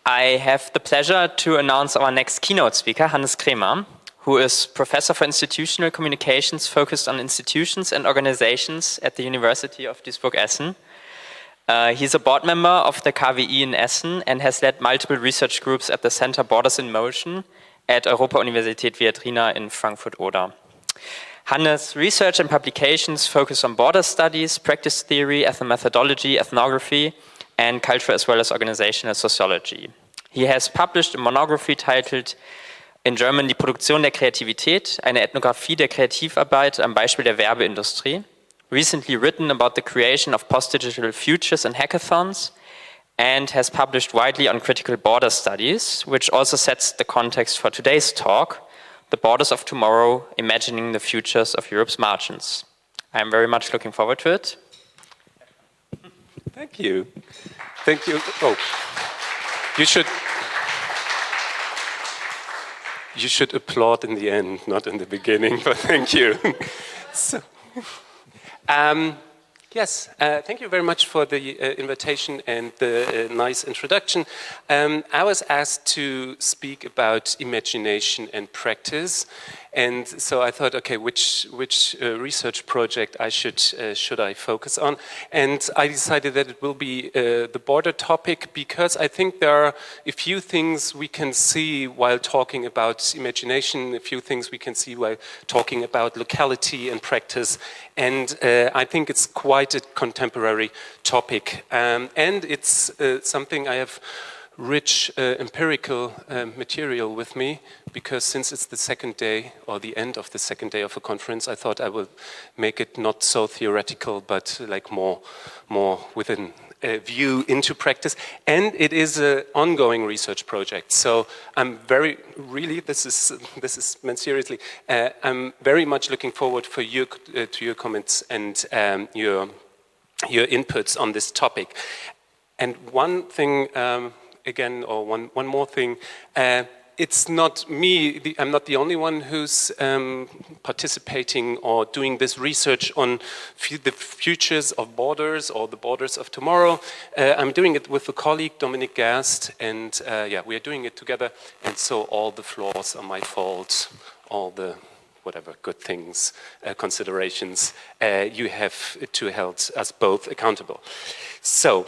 I have the pleasure to announce our next keynote speaker, Hannes Krämer, who is Professor for Institutional Communications focused on institutions and organizations at the University of Duisburg-Essen. He's a board member of the KWI in Essen and has led multiple research groups at the Center Borders in Motion at Europa-Universität Viadrina in Frankfurt-Oder. Hannes' research and publications focus on border studies, practice theory, ethnomethodology, ethnography, and cultural as well as organizational sociology. He has published a monography titled in German Die Produktion der Kreativität, eine Ethnographie der Kreativarbeit am Beispiel der Werbeindustrie, recently written about the creation of post-digital futures and hackathons, and has published widely on critical border studies, which also sets the context for today's talk, The Borders of Tomorrow, Imagining the Futures of Europe's Margins. I'm very much looking forward to it. Thank you. Thank you. Oh, you should applaud in the end, not in the beginning, but thank you. So, yes, thank you very much for the invitation and the nice introduction. I was asked to speak about imagination and practice, and so I thought, okay, which research project should I focus on? And I decided that it will be the border topic, because I think there are a few things we can see while talking about imagination, a few things we can see while talking about locality and practice, and I think it's quite a contemporary topic, and it's something I have rich empirical material with me, because since it's the second day or the end of the second day of a conference, I thought I would make it not so theoretical, but like more within a view into practice. And it is an ongoing research project, so I'm really this is meant seriously. I'm very much looking forward for to your comments and your inputs on this topic. And one thing. Again, or one more thing, it's not me, I'm not the only one who's participating or doing this research on the futures of borders or the borders of tomorrow. I'm doing it with a colleague, Dominic Gerst, and yeah, we are doing it together, and so all the flaws are my fault, all the whatever good things, considerations, you have to hold us both accountable. So,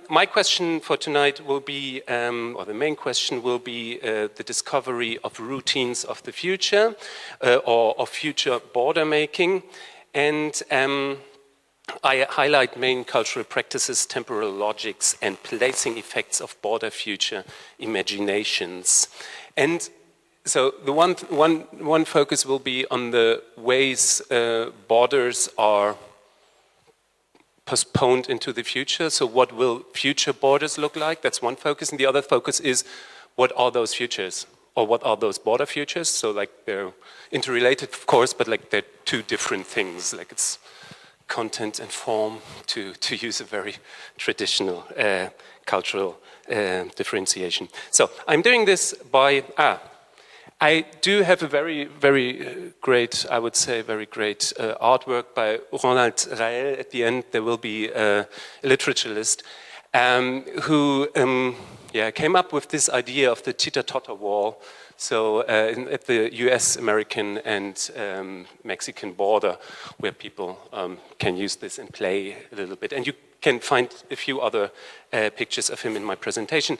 my question for tonight will be, or the main question will be the discovery of routines of the future, or of future border making, and I highlight main cultural practices, temporal logics, and placing effects of border future imaginations. And so the one focus will be on the ways borders are postponed into the future. So what will future borders look like? That's one focus. And the other focus is, what are those futures? Or what are those border futures? So like they're interrelated, of course, but like they're two different things. Like it's content and form, to use a very traditional cultural differentiation. So I'm doing this by, I do have a very great, I would say, very great artwork by Ronald Rael. At the end, there will be a literaturalist who came up with this idea of the teeter-totter wall. So at the US, American, and Mexican border, where people can use this and play a little bit. And you can find a few other pictures of him in my presentation.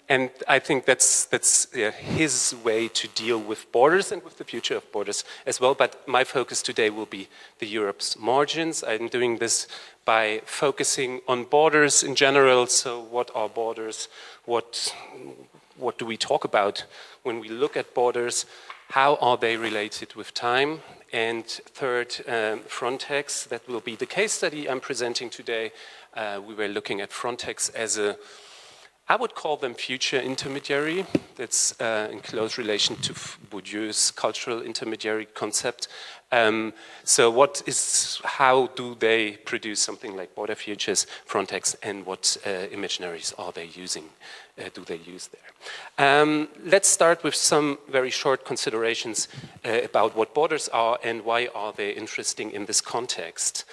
And I think that's his way to deal with borders and with the future of borders as well. But my focus today will be the Europe's margins. I'm doing this by focusing on borders in general. So what are borders? What do we talk about when we look at borders? How are they related with time? And third, Frontex. That will be the case study I'm presenting today. We were looking at Frontex as I would call them future intermediary. That's in close relation to Bourdieu's cultural intermediary concept. So how do they produce something like border futures, Frontex, and what imaginaries are they using? Do they use there? Let's start with some very short considerations about what borders are and why are they interesting in this context.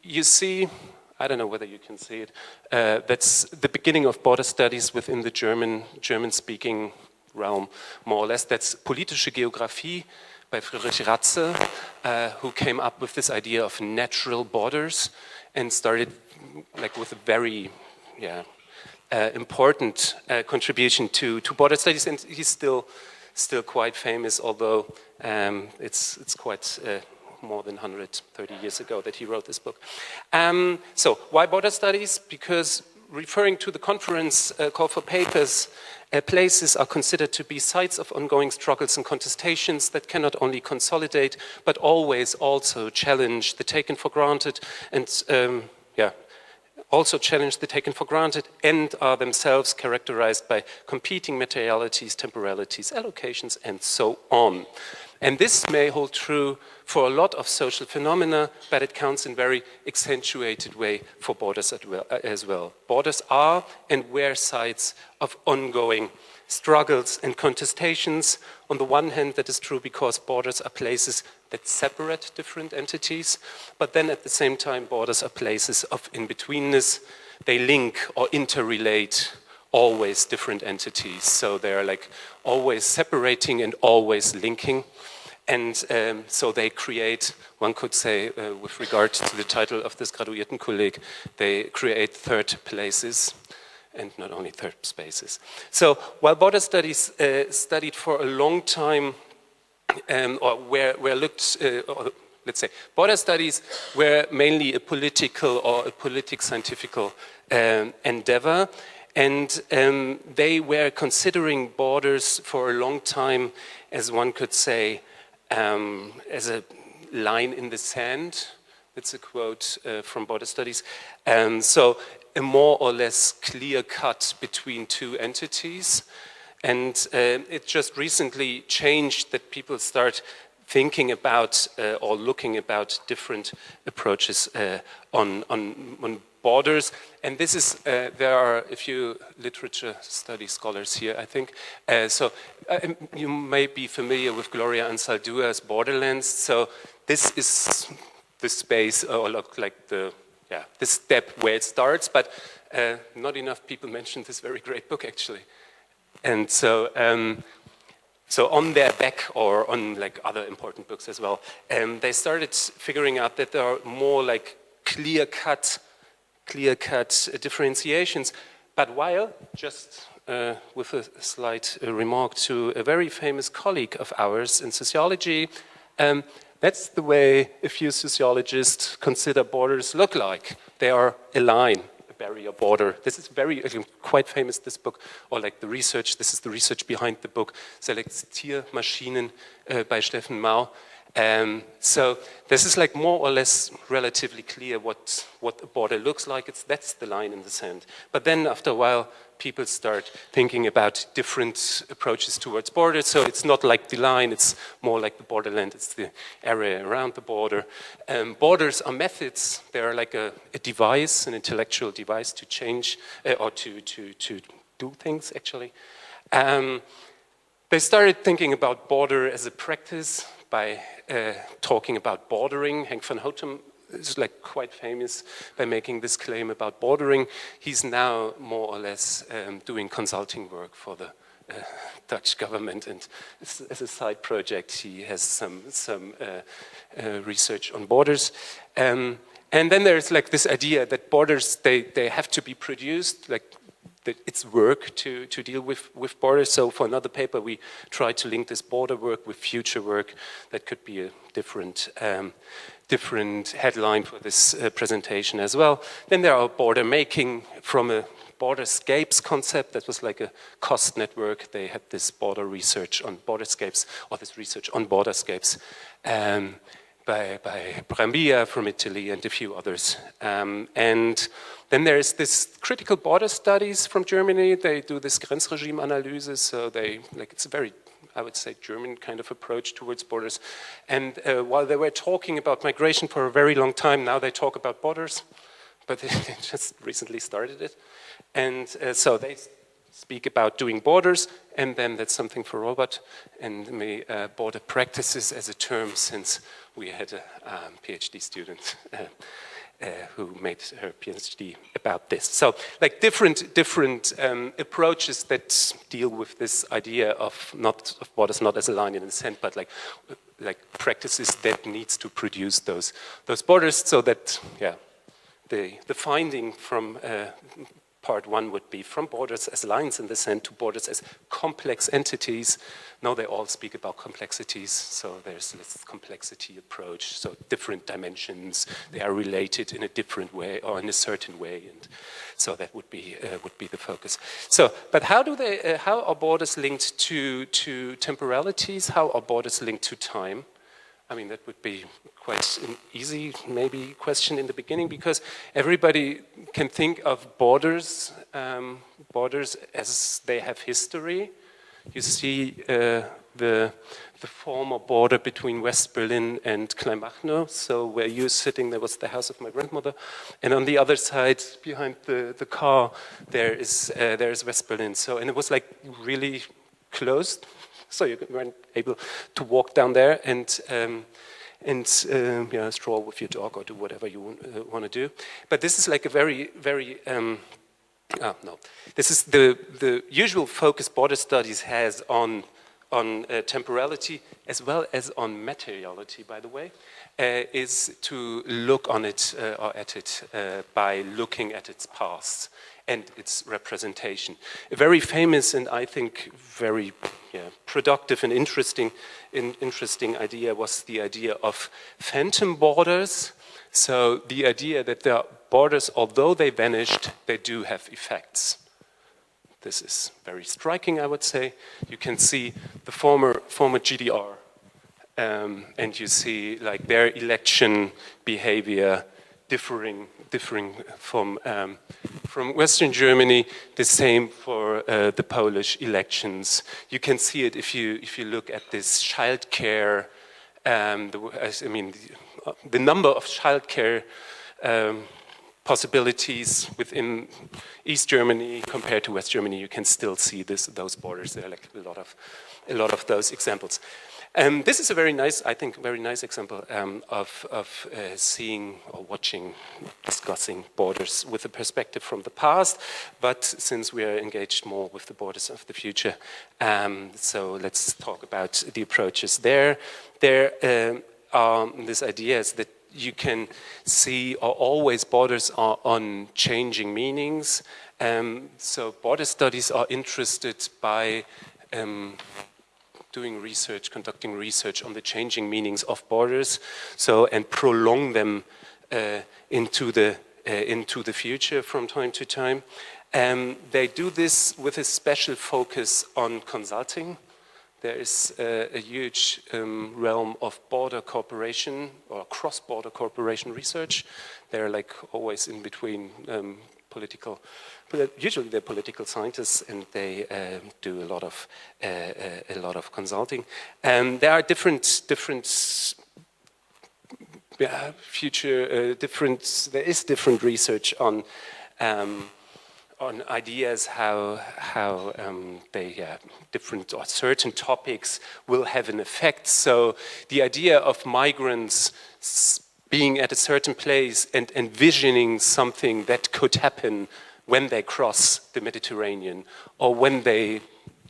You see, I don't know whether you can see it. That's the beginning of border studies within the German-speaking realm, more or less. That's Politische Geographie by Friedrich Ratze, who came up with this idea of natural borders and started like with a very important contribution to border studies, and he's still quite famous, although it's quite more than 130 years ago that he wrote this book. So why border studies? Because referring to the conference call for papers, places are considered to be sites of ongoing struggles and contestations that cannot only consolidate, but always also challenge the taken for granted and are themselves characterized by competing materialities, temporalities, allocations, and so on. And this may hold true for a lot of social phenomena, but it counts in very accentuated way for borders as well. Borders are and were sites of ongoing struggles and contestations. On the one hand, that is true because borders are places that separate different entities, but then at the same time, borders are places of in-betweenness. They link or interrelate always different entities. So they are like always separating and always linking. And so they create, one could say, with regard to the title of this Graduiertenkolleg, they create third places and not only third spaces. So while border studies studied for a long time, let's say, border studies were mainly a political or a politic-scientific endeavor, and they were considering borders for a long time, as one could say, as a line in the sand. That's a quote from border studies. So a more or less clear cut between two entities. And it just recently changed that people start thinking about or looking about different approaches on borders. And this is, there are a few literature study scholars here, I think. You may be familiar with Gloria Anzaldua's Borderlands. So this is the space, or like this step where it starts, but not enough people mentioned this very great book, actually. And so, so on their back, or on like other important books as well, they started figuring out that there are more like clear-cut differentiations. But while, just with a slight remark to a very famous colleague of ours in sociology, that's the way a few sociologists consider borders look like. They are a line, a barrier border. This is very, quite famous, this book, or like the research, this is the research behind the book, Selektiermaschinen by Steffen Mau. So this is like more or less relatively clear what a border looks like. That's the line in the sand. But then after a while, people start thinking about different approaches towards borders. So it's not like the line, it's more like the borderland, it's the area around the border. Borders are methods. They are like a device, an intellectual device to change or to do things, actually. They started thinking about border as a practice by talking about bordering. Henk van Houten is like quite famous by making this claim about bordering. He's now more or less doing consulting work for the Dutch government, and as a side project he has some research on borders. And then there's like this idea that borders, they have to be produced, like that it's work to deal with borders. So for another paper, we tried to link this border work with future work. That could be a different headline for this presentation as well. Then there are border making from a borderscapes concept. That was like a cost network. They had this border research on borderscapes, or this research on borderscapes. By Brambilla from Italy and a few others. And then there is this critical border studies from Germany. They do this Grenzregime-Analyse, so it's a very, I would say, German kind of approach towards borders. And while they were talking about migration for a very long time, now they talk about borders, but they just recently started it. And so they speak about doing borders, and then that's something for Robert and me, border practices as a term, since we had a PhD student who made her PhD about this. So, like different approaches that deal with this idea of not of borders not as a line in a sense, but like practices that needs to produce those borders. So that the finding from part one would be from borders as lines in the sand to borders as complex entities. Now they all speak about complexities, so there's this complexity approach, so different dimensions, they are related in a different way or in a certain way, and so that would be the focus. So, but how are borders linked to temporalities? How are borders linked to time? I mean, that would be quite an easy, maybe, question in the beginning, because everybody can think of borders as they have history. You see the former border between West Berlin and Kleinmachnow. So where you're sitting, there was the house of my grandmother, and on the other side, behind the car, there is West Berlin. So, and it was like really closed. So you weren't able to walk down there and stroll with your dog or do whatever you want to do. But this is like a very this is the usual focus border studies has on temporality as well as on materiality, by the way, is to look on it or at it by looking at its past and its representation. A very famous and I think very productive and interesting idea was the idea of phantom borders. So the idea that the borders, although they vanished, they do have effects. This is very striking, I would say. You can see the former GDR, and you see like their election behavior differing from Western Germany. The same for the Polish elections. You can see it if you look at this childcare. The number of childcare possibilities within East Germany compared to West Germany, you can still see those borders. There are like a lot of those examples. This is a very nice, I think, very nice example of seeing or watching, discussing borders with a perspective from the past. But since we are engaged more with the borders of the future, so let's talk about the approaches there. There are this idea is that you can see, or always borders are on changing meanings. So border studies are interested by doing research, conducting research on the changing meanings of borders, so and prolong them into the future from time to time. They do this with a special focus on consulting. There is a huge realm of border cooperation or cross-border cooperation research. They're like always in between usually they're political scientists, and they do a lot of consulting. And there are different there is different research on ideas how they different or certain topics will have an effect. So the idea of migrants being at a certain place and envisioning something that could happen when they cross the Mediterranean or when they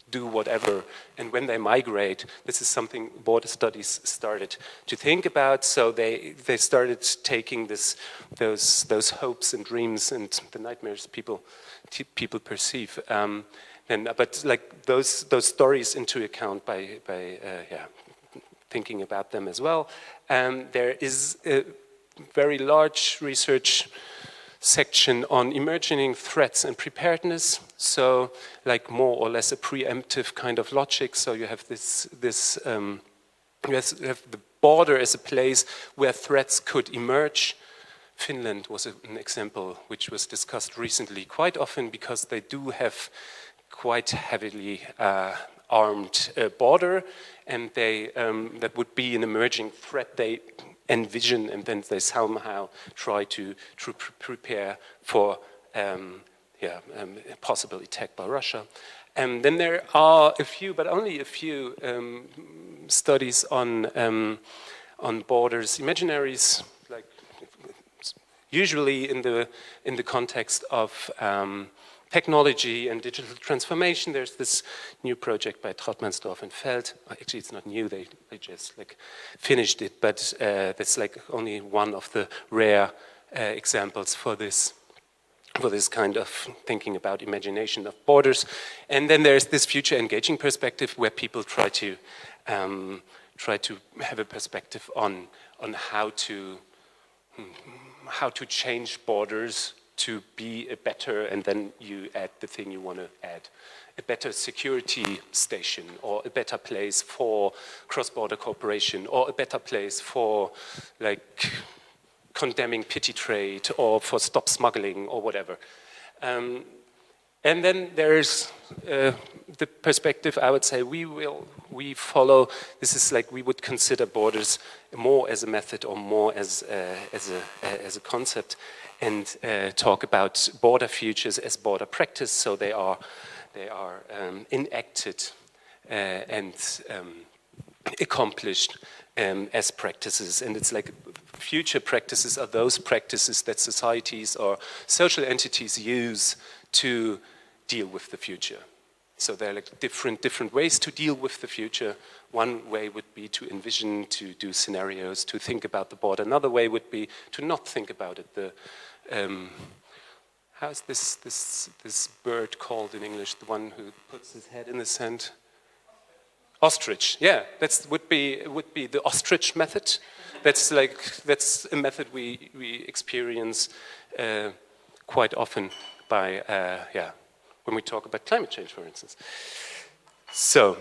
do whatever and when they migrate, this is something border studies started to think about. So they started taking those hopes and dreams and the nightmares people perceive, but like those stories into account by thinking about them as well. There is a very large research section on emerging threats and preparedness. So, like more or less a preemptive kind of logic. So you have you have the border as a place where threats could emerge. Finland was an example which was discussed recently quite often because they do have quite heavily armed border, and they that would be an emerging threat they envision, and then they somehow try to prepare for possible attack by Russia. And then there are a few, but only a few, studies on borders, imaginaries, like usually in the context of technology and digital transformation. There's this new project by Trautmannsdorf and Feld. Actually, it's not new, they just like finished it, but that's like only one of the rare examples for this kind of thinking about imagination of borders. And then there's this future engaging perspective where people try to have a perspective on how to change borders to be a better, and then you add the thing you want to add, a better security station, or a better place for cross-border cooperation, or a better place for like condemning petty trade, or for stop smuggling, or whatever. And then there's the perspective, I would say, we follow, this is like we would consider borders more as a method or more as a concept, and talk about border futures as border practice, so they are enacted and accomplished as practices. And it's like future practices are those practices that societies or social entities use to deal with the future. So there are like different ways to deal with the future. One way would be to envision, to do scenarios, to think about the border. Another way would be to not think about it. How's this bird called in English? The one who puts his head in the sand? Ostrich. Yeah, would be the ostrich method. That's a method we experience quite often by when we talk about climate change, for instance. So.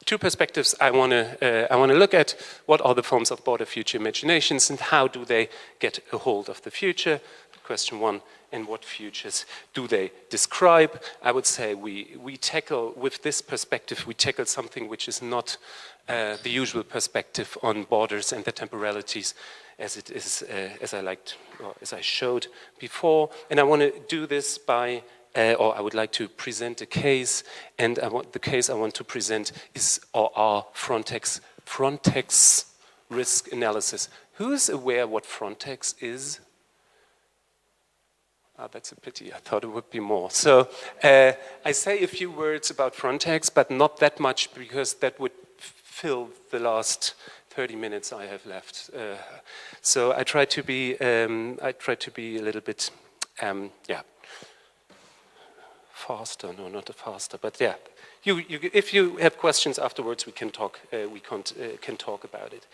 Two perspectives I want to look at. What are the forms of border future imaginations, and how do they get a hold of the future? Question one. And what futures do they describe? I would say we tackle, with this perspective, we tackle something which is not the usual perspective on borders and the temporalities, as it is, as I showed before. And I want to do this by or I would like to present a case, and the case I want to present is our Frontex risk analysis. Who is aware what Frontex is? Oh, that's a pity. I thought it would be more. So I say a few words about Frontex, but not that much, because that would fill the last 30 minutes I have left. So I try to be a little bit, faster. No, not faster, but yeah. If you have questions afterwards, we can talk. Can talk about it.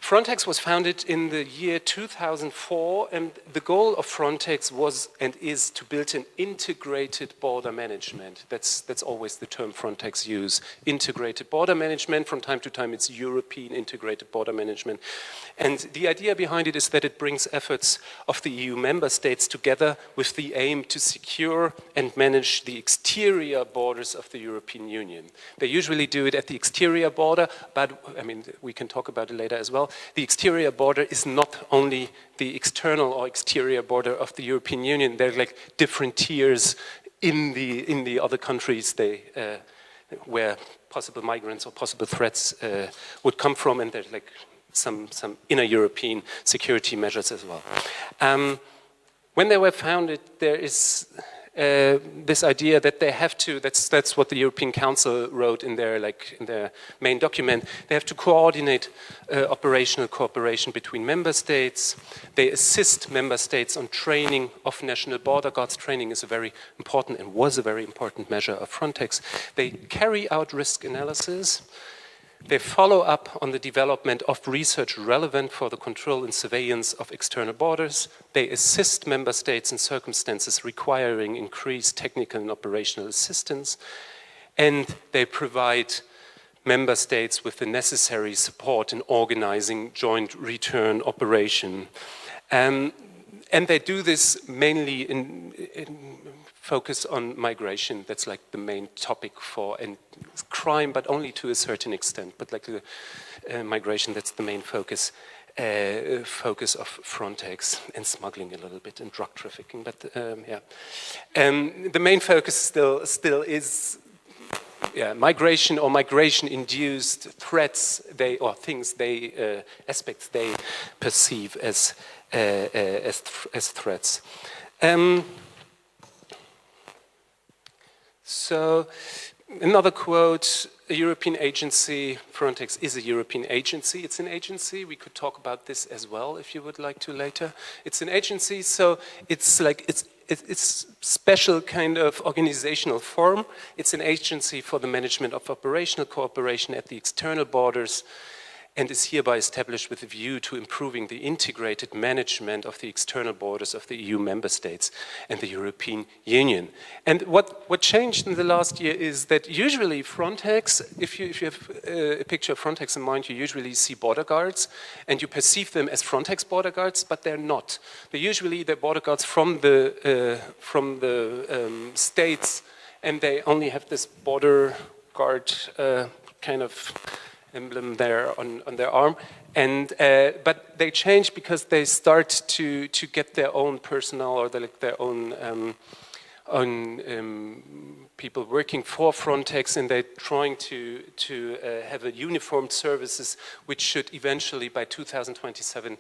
Frontex was founded in the year 2004, and the goal of Frontex was and is to build an integrated border management. That's always the term Frontex use, integrated border management. From time to time, it's European integrated border management. And the idea behind it is that it brings efforts of the EU member states together with the aim to secure and manage the exterior borders of the European Union. They usually do it at the exterior border, but I mean, we can talk about it later as well. The exterior border is not only the external or exterior border of the European Union. There are like different tiers in the other countries where possible migrants or possible threats would come from, and there's like some inner European security measures as well. When they were founded, there is this idea that they have to, that's what the European Council wrote in their main document, they have to coordinate operational cooperation between member states. They assist member states on training of national border guards. Training is a very important and was a very important measure of Frontex. They carry out risk analysis. They follow up on the development of research relevant for the control and surveillance of external borders. They assist member states in circumstances requiring increased technical and operational assistance. And they provide member states with the necessary support in organizing joint return operation. And they do this mainly in focus on migration. That's like the main topic for and crime, but only to a certain extent. But like the migration, that's the main focus of Frontex, and smuggling a little bit, and drug trafficking. But the main focus still is migration or migration-induced threats, aspects they perceive as threats. So, another quote: a European agency, Frontex is a European agency. It's an agency. We could talk about this as well if you would like to later. It's an agency, so it's like it's special kind of organizational form. It's an agency for the management of operational cooperation at the external borders, and is hereby established with a view to improving the integrated management of the external borders of the EU member states and the European Union. And what changed in the last year is that usually Frontex, if you have a picture of Frontex in mind, you usually see border guards, and you perceive them as Frontex border guards, but they're not. They're border guards from the states, and they only have this border guard kind of emblem there on their arm, and but they change because they start to get their own personnel, or their own people working for Frontex, and they're trying to have a uniformed services, which should eventually by 2027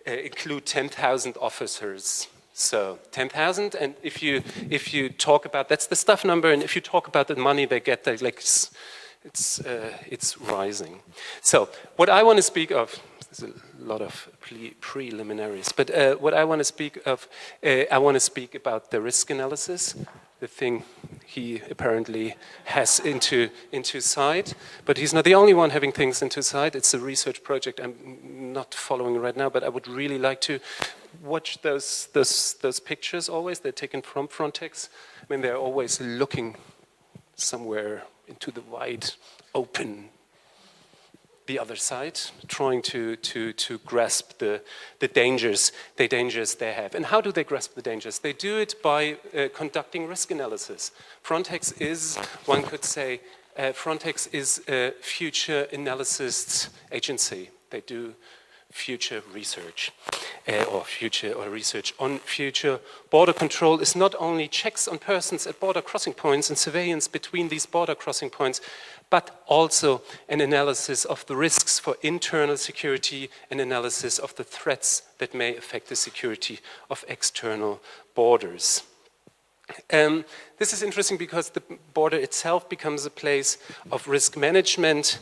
include 10,000 officers. So 10,000, and if you talk about, that's the staff number, and if you talk about the money they get, they're like, it's rising. So what I want to speak of, there's a lot of preliminaries, but what I want to speak of, I want to speak about the risk analysis, the thing he apparently has into sight, but he's not the only one having things into sight. It's a research project I'm not following right now, but I would really like to watch those pictures always. They're taken from Frontex. I mean, they're always looking somewhere into the wide open, the other side, trying to grasp the dangers they have. And how do they grasp the dangers? They do it by conducting risk analysis. Frontex is, one could say, Frontex is a future analysis agency. They do future research, or research on future border control. Is not only checks on persons at border crossing points and surveillance between these border crossing points, but also an analysis of the risks for internal security, an analysis of the threats that may affect the security of external borders. This is interesting because the border itself becomes a place of risk management,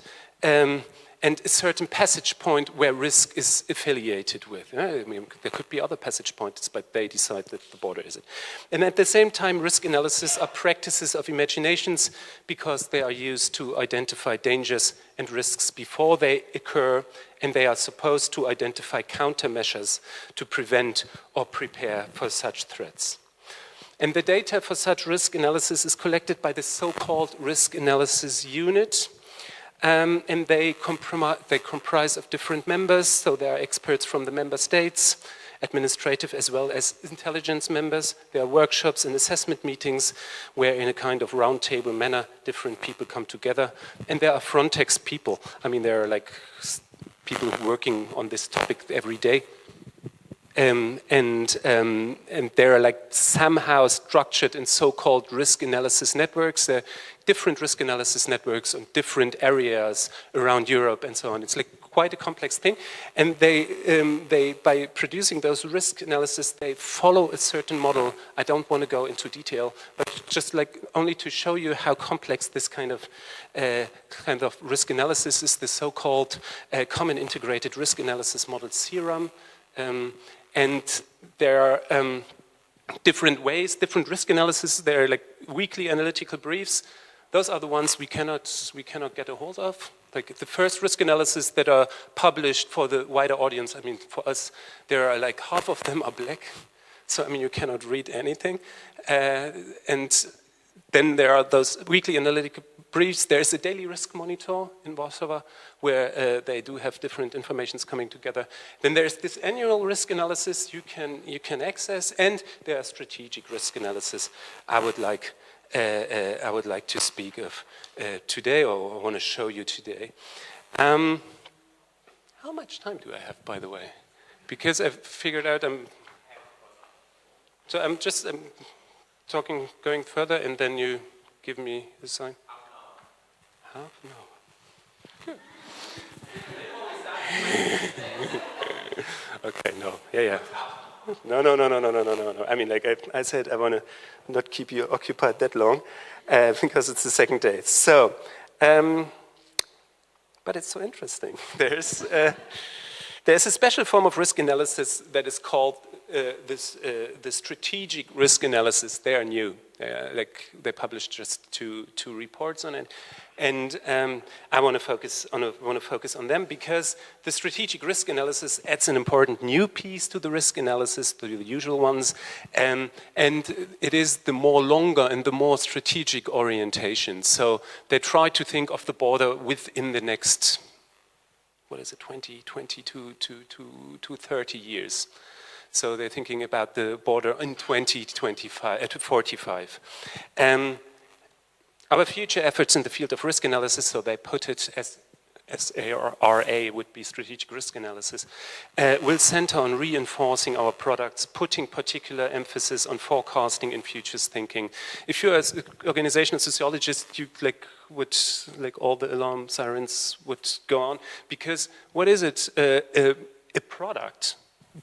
and a certain passage point where risk is affiliated with. I mean, there could be other passage points, but they decide that the border is it. And at the same time, risk analysis are practices of imaginations because they are used to identify dangers and risks before they occur, and they are supposed to identify countermeasures to prevent or prepare for such threats. And the data for such risk analysis is collected by the so-called risk analysis unit. And they comprise of different members, so there are experts from the member states, administrative as well as intelligence members. There are workshops and assessment meetings where in a kind of roundtable manner different people come together. And there are Frontex people. I mean, there are like people working on this topic every day. And they're like somehow structured in so-called risk analysis networks. There are different risk analysis networks on different areas around Europe and so on. It's like quite a complex thing. And they by producing those risk analysis, they follow a certain model. I don't want to go into detail, but just like only to show you how complex this kind of risk analysis is, the so-called Common Integrated Risk Analysis Model, CIRAM. And there are different ways, different risk analysis. There are like weekly analytical briefs. Those are the ones we cannot get a hold of. Like the first risk analysis that are published for the wider audience, I mean, for us, there are like half of them are black. So, I mean, you cannot read anything. And then there are those weekly analytical briefs. There's a daily risk monitor in Warsaw where they do have different informations coming together. Then there's this annual risk analysis you can access, and there are strategic risk analysis I would like to speak of today, or I want to show you today. How much time do I have, by the way? Because I've figured out I'm talking, going further, and then you give me a sign? Half? No. Okay, no. Yeah. No. I mean, like I said, I want to not keep you occupied that long because it's the second day. So, but it's so interesting. There's a special form of risk analysis that is called the strategic risk analysis. They are new. They published just two reports on it, and I want to focus on them because the strategic risk analysis adds an important new piece to the risk analysis, to the usual ones, and it is the more longer and the more strategic orientation. So they try to think of the border within the next, 20 to 30 years. So they're thinking about the border in 2025 to 45. Our future efforts in the field of risk analysis, so they put it as SARA would be strategic risk analysis, will center on reinforcing our products, putting particular emphasis on forecasting and futures thinking. If you're an organizational sociologist, you would all the alarm sirens would go on, because what is it? A product.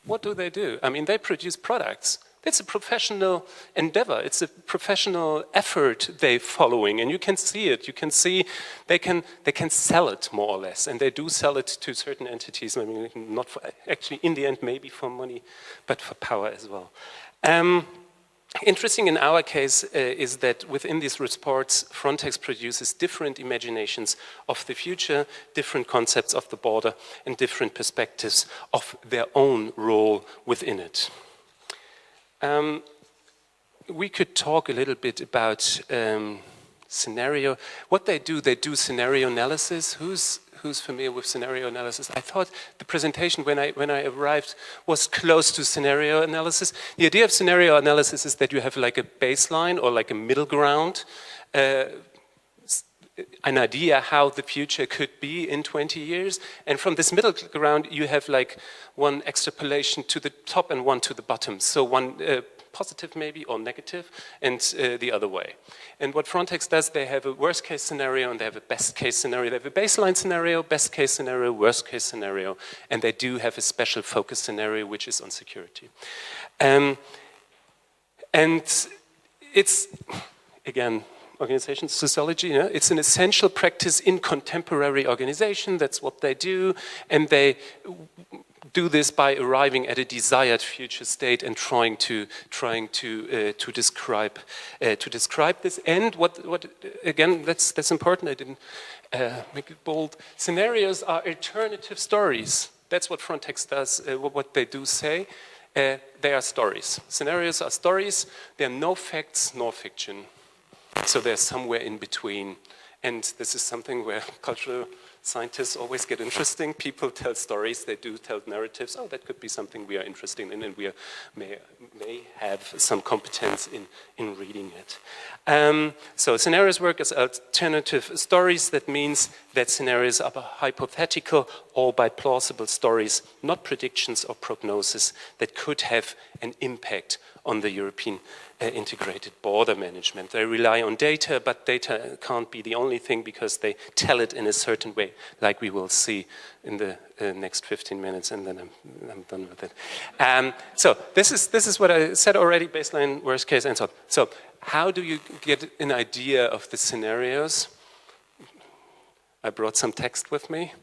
What do? I mean, they produce products. It's a professional endeavor. It's a professional effort they're following, and you can see it. You can see they can sell it more or less, and they do sell it to certain entities. I mean, not for, actually in the end maybe for money, but for power as well. Interesting in our case is that within these reports, Frontex produces different imaginations of the future, different concepts of the border, and different perspectives of their own role within it. We could talk a little bit about scenario. What they do scenario analysis. Who's familiar with scenario analysis? I thought the presentation when I arrived was close to scenario analysis. The idea of scenario analysis is that you have like a baseline or like a middle ground, an idea how the future could be in 20 years. And from this middle ground, you have like one extrapolation to the top and one to the bottom. So one positive maybe or negative, and the other way. And what Frontex does, they have a worst case scenario and they have a best case scenario. They have a baseline scenario, best case scenario, worst case scenario, and they do have a special focus scenario which is on security. And it's, again, organization sociology, it's an essential practice in contemporary organization. That's what they do, and they do this by arriving at a desired future state and trying to describe this. And what again, that's important. I didn't make it bold. Scenarios are alternative stories. That's what Frontex does. What they do say, they are stories. Scenarios are stories. They are no facts nor fiction. So they're somewhere in between. And this is something where cultural scientists always get interesting. People tell stories, they do tell narratives. Oh, that could be something we are interested in, and we may have some competence in reading it. So scenarios work as alternative stories. That means that scenarios are hypothetical or by plausible stories, not predictions or prognosis that could have an impact on the European integrated border management. They rely on data, but data can't be the only thing because they tell it in a certain way, like we will see in the next 15 minutes, and then I'm done with it. So this is what I said already, baseline, worst case, and so on. So how do you get an idea of the scenarios? I brought some text with me.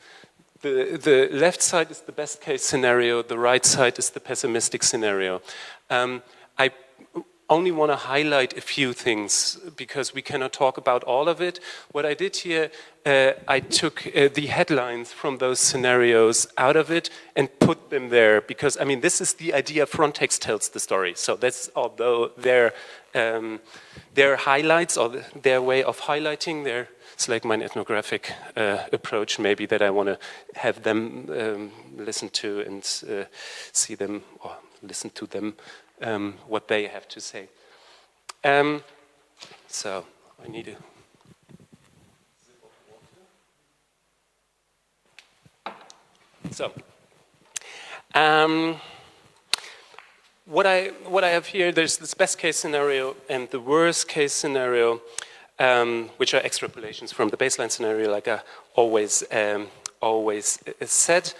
The left side is the best case scenario, the right side is the pessimistic scenario. I only want to highlight a few things because we cannot talk about all of it. What I did here, I took the headlines from those scenarios out of it and put them there because, I mean, this is the idea Frontex tells the story. So that's, although their highlights or their way of highlighting their, it's like my ethnographic approach maybe that I want to have them listen to and see them or listen to them what they have to say. So I need a sip of water. So what I have here, there's this best case scenario and the worst case scenario. which are extrapolations from the baseline scenario, like I always said.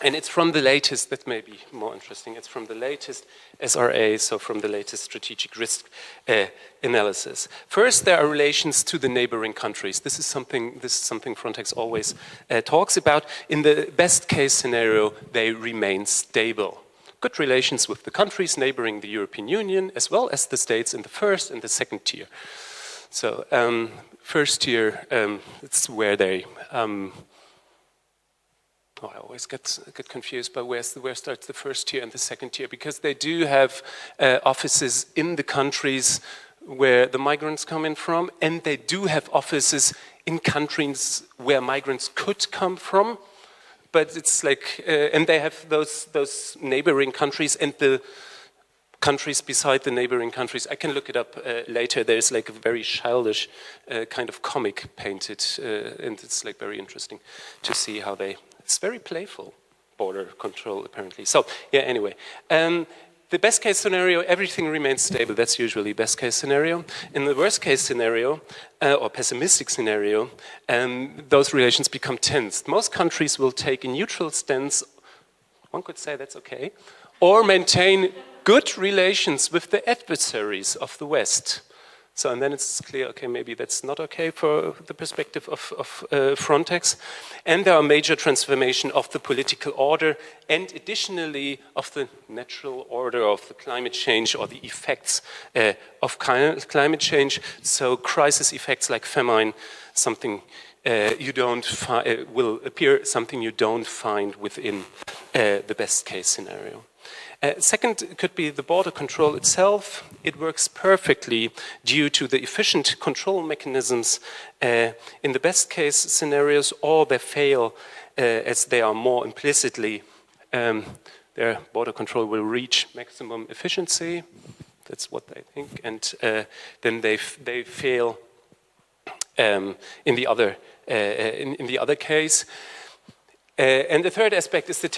And it's from the latest, that may be more interesting, it's from the latest SRA, so from the latest strategic risk analysis. First, there are relations to the neighboring countries. This is something Frontex always talks about. In the best case scenario, they remain stable. Good relations with the countries neighboring the European Union, as well as the states in the first and the second tier. So first tier, it's where they, I always get confused by where starts the first tier and the second tier, because they do have offices in the countries where the migrants come in from, and they do have offices in countries where migrants could come from. But it's like, and they have those neighboring countries and the countries beside the neighboring countries. I can look it up later. There's like a very childish kind of comic painted, and it's like very interesting to see how they. It's very playful, border control apparently. So yeah, anyway. The best case scenario, everything remains stable. That's usually best case scenario. In the worst case scenario, or pessimistic scenario, those relations become tense. Most countries will take a neutral stance, one could say that's okay, or maintain good relations with the adversaries of the West. So, and then it's clear, okay, maybe that's not okay for the perspective of Frontex. And there are major transformation of the political order and additionally of the natural order of the climate change or the effects of climate change. So crisis effects like famine, something you don't will appear something you don't find within the best case scenario. Second could be the border control itself. It works perfectly due to the efficient control mechanisms in the best case scenarios, or they fail as they are more implicitly. Their border control will reach maximum efficiency. That's what they think, and then they fail in the other case. And the third aspect is the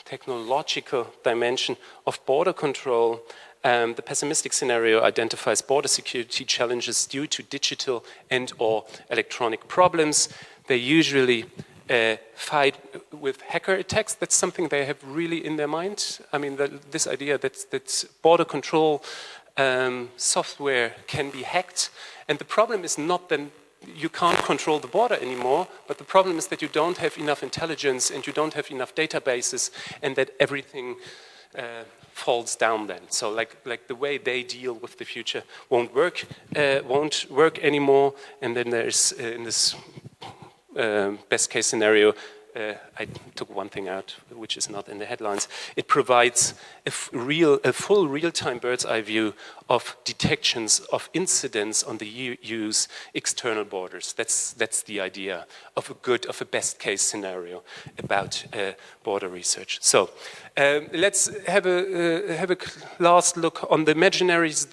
technological dimension of border control. The pessimistic scenario identifies border security challenges due to digital and or electronic problems. They usually fight with hacker attacks. That's something they have really in their mind. I mean, this idea that border control software can be hacked. And the problem is not then you can't control the border anymore, but the problem is that you don't have enough intelligence and you don't have enough databases, and that everything falls down then. So like the way they deal with the future won't work anymore. And then there's in this best case scenario, I took one thing out, which is not in the headlines. It provides a full real-time bird's eye view of detections of incidents on the EU's external borders. That's the idea of a best case scenario about border research. So let's have a last look on the Imaginaries.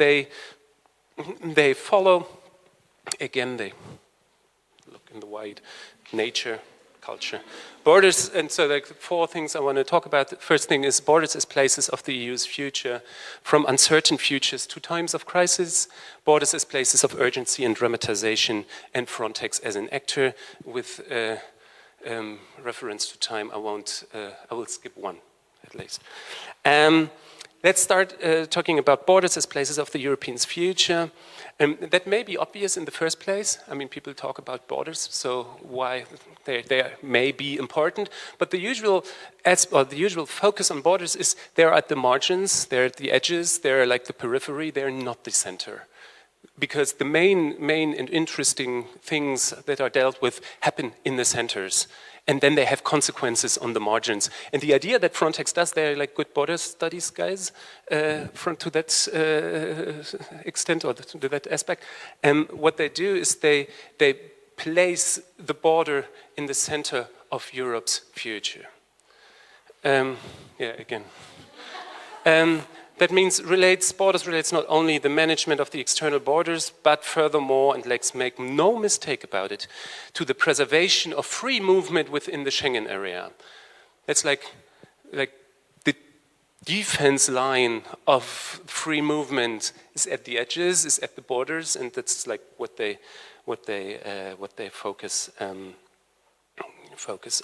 They follow. Again, they look in the wide nature. Culture. Borders, and so like 4 things I want to talk about. The first thing is borders as places of the EU's future, from uncertain futures to times of crisis, borders as places of urgency and dramatization, and Frontex as an actor. With reference to time, I will skip one at least. Let's start talking about borders as places of the Europeans' future. That may be obvious in the first place. I mean, people talk about borders, so why they may be important. But the usual focus on borders is they're at the margins, they're at the edges, they're like the periphery, they're not the center. Because the main and interesting things that are dealt with happen in the centers. And then they have consequences on the margins. And the idea that Frontex does, they're like good border studies guys to that extent or to that aspect. And what they do is they place the border in the center of Europe's future. That means borders relates not only the management of the external borders, but furthermore, and let's make no mistake about it, to the preservation of free movement within the Schengen area. That's like defense line of free movement is at the edges, is at the borders, and that's like what they focus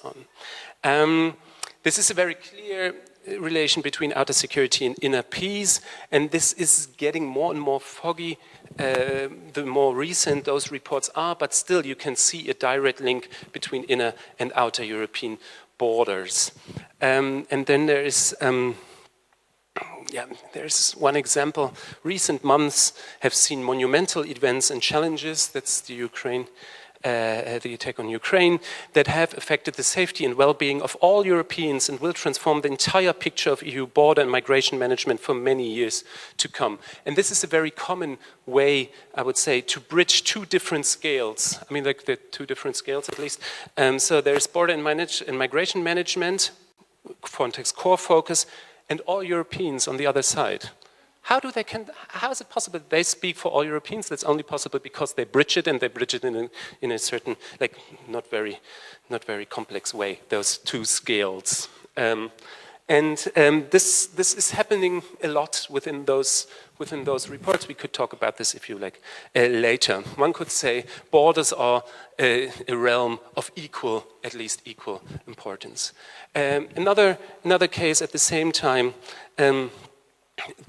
on. This is a very clear relation between outer security and inner peace, and this is getting more and more foggy the more recent those reports are, but still you can see a direct link between inner and outer European borders. And then there is there's one example. Recent months have seen monumental events and challenges. That's the attack on Ukraine, that have affected the safety and well-being of all Europeans and will transform the entire picture of EU border and migration management for many years to come. And this is a very common way, I would say, to bridge two different scales. I mean, like the two different scales at least. So there's border and migration management, Frontex core focus, and all Europeans on the other side. How is it possible that they speak for all Europeans? That's only possible because they bridge it, and they bridge it in a certain, like, not very complex way, those two scales. This is happening a lot within those reports. We could talk about this, if you like, later. One could say borders are a realm of at least equal importance. Another case at the same time,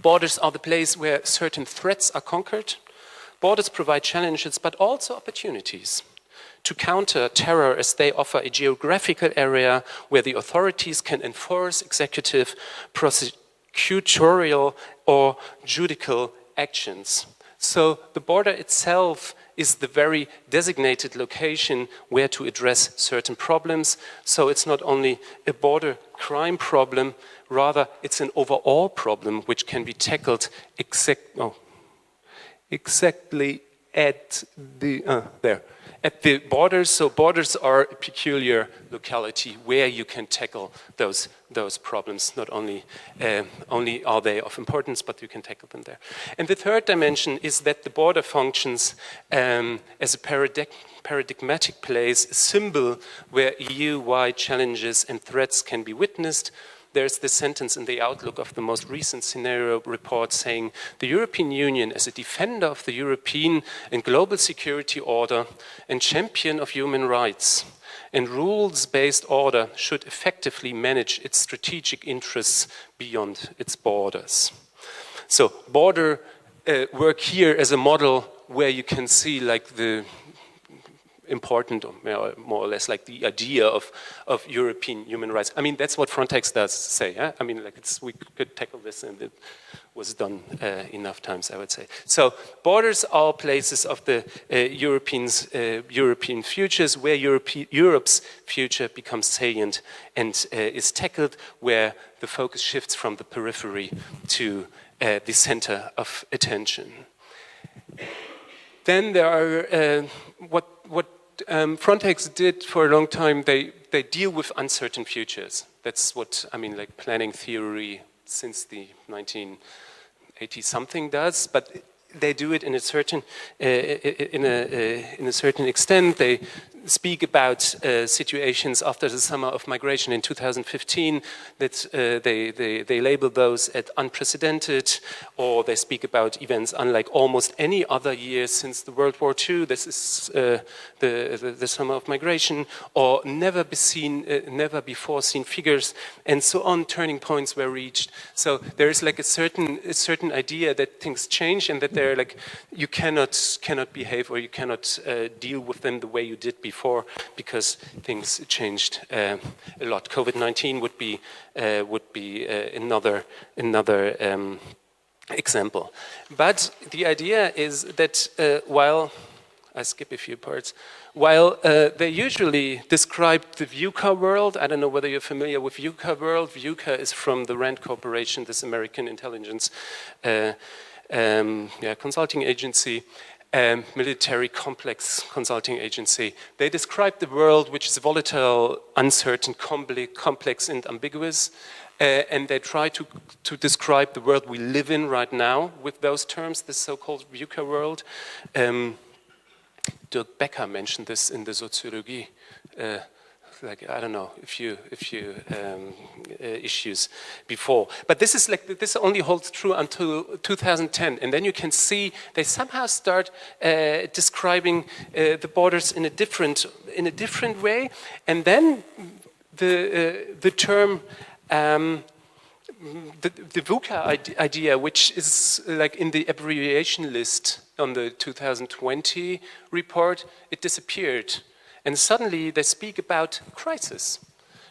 borders are the place where certain threats are conquered. Borders provide challenges, but also opportunities to counter terror, as they offer a geographical area where the authorities can enforce executive, prosecutorial, or judicial actions. So the border itself is the very designated location where to address certain problems. So it's not only a border crime problem, rather it's an overall problem which can be tackled exactly at the borders. So borders are a peculiar locality where you can tackle those problems. Not only are they of importance, but you can tackle them there. And the third dimension is that the border functions as a paradigmatic place, a symbol where EU-wide challenges and threats can be witnessed. There's this sentence in the outlook of the most recent scenario report saying, the European Union, as a defender of the European and global security order and champion of human rights and rules-based order, should effectively manage its strategic interests beyond its borders. So border work here as a model where you can see like the important, or more or less like the idea of European human rights. I mean, that's what Frontex does say. Yeah? I mean, like we could tackle this, and it was done enough times, I would say. So borders are places of the European futures, where Europe's future becomes salient and is tackled, where the focus shifts from the periphery to the center of attention. Then there are what Frontex did for a long time. They deal with uncertain futures. That's what, I mean, like planning theory since the 1980-something does, but they do it in a certain extent. They speak about situations after the summer of migration in 2015 that they label those as unprecedented, or they speak about events unlike almost any other year since the World War II. This is the summer of migration, or never before seen figures, and so on. Turning points were reached. So there is like a certain idea that things change, and that they're like you cannot behave, or you cannot deal with them the way you did before, because things changed a lot. COVID-19 would be another example. But the idea is that while I skip a few parts, while they usually describe the VUCA world, I don't know whether you're familiar with VUCA world. VUCA is from the RAND Corporation, this American intelligence consulting agency. Military complex consulting agency. They describe the world which is volatile, uncertain, complex and ambiguous, and they try to describe the world we live in right now with those terms, the so-called VUCA world. Dirk Becker mentioned this in the Soziologie like I don't know, a few issues before. But this is like this only holds true until 2010, and then you can see they somehow start describing the borders in a different way, and then the term. The VUCA idea, which is like in the abbreviation list on the 2020 report, it disappeared. And suddenly they speak about crisis.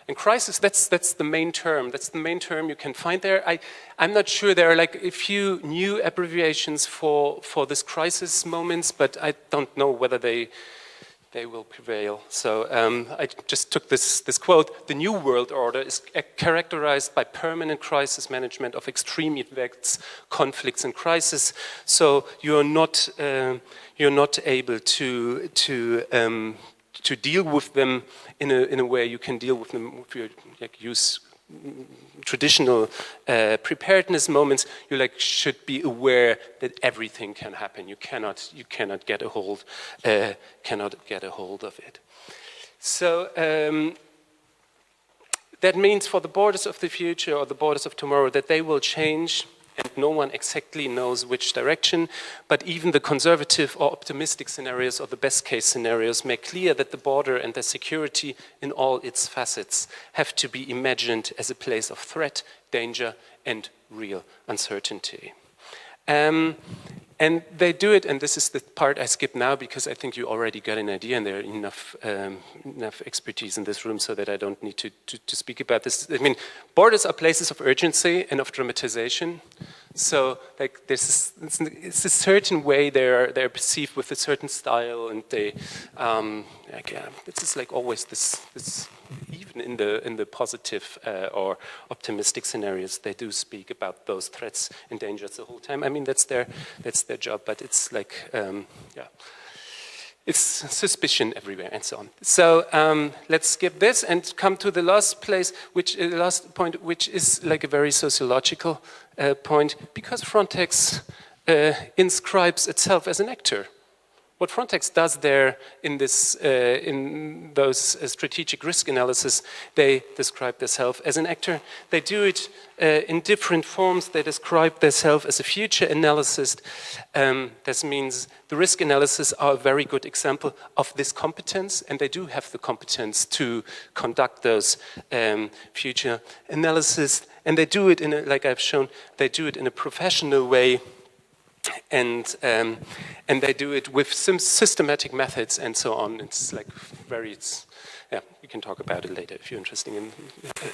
And crisis, that's the main term. That's the main term you can find there. I'm not sure there are like a few new abbreviations for this crisis moments, but I don't know whether they will prevail. So I just took this quote: "The new world order is characterized by permanent crisis management of extreme events, conflicts, and crisis." So you're not able to deal with them in a way you can deal with them if you like use traditional preparedness moments. You like should be aware that everything can happen. You cannot get a hold of it. So that means for the borders of the future or the borders of tomorrow that they will change, and no one exactly knows which direction, but even the conservative or optimistic scenarios or the best case scenarios make clear that the border and the security in all its facets have to be imagined as a place of threat, danger, and real uncertainty. And they do it, and this is the part I skip now because I think you already got an idea, and there are enough expertise in this room so that I don't need to speak about this. I mean, borders are places of urgency and of dramatization. So, like, it's a certain way they're perceived with a certain style, and they, this is like always this. Even in the positive or optimistic scenarios, they do speak about those threats and dangers the whole time. I mean, that's their job, but it's like, it's suspicion everywhere and so on. So let's skip this and come to the last point, which is like a very sociological point, because Frontex inscribes itself as an actor. What Frontex does there in those strategic risk analysis, they describe themselves as an actor. They do it in different forms. They describe themselves as a future analyst. This means the risk analysis are a very good example of this competence, and they do have the competence to conduct those future analysis. And they do it like I've shown, they do it in a professional way. And they do it with some systematic methods and so on. It's like we can talk about it later if you're interested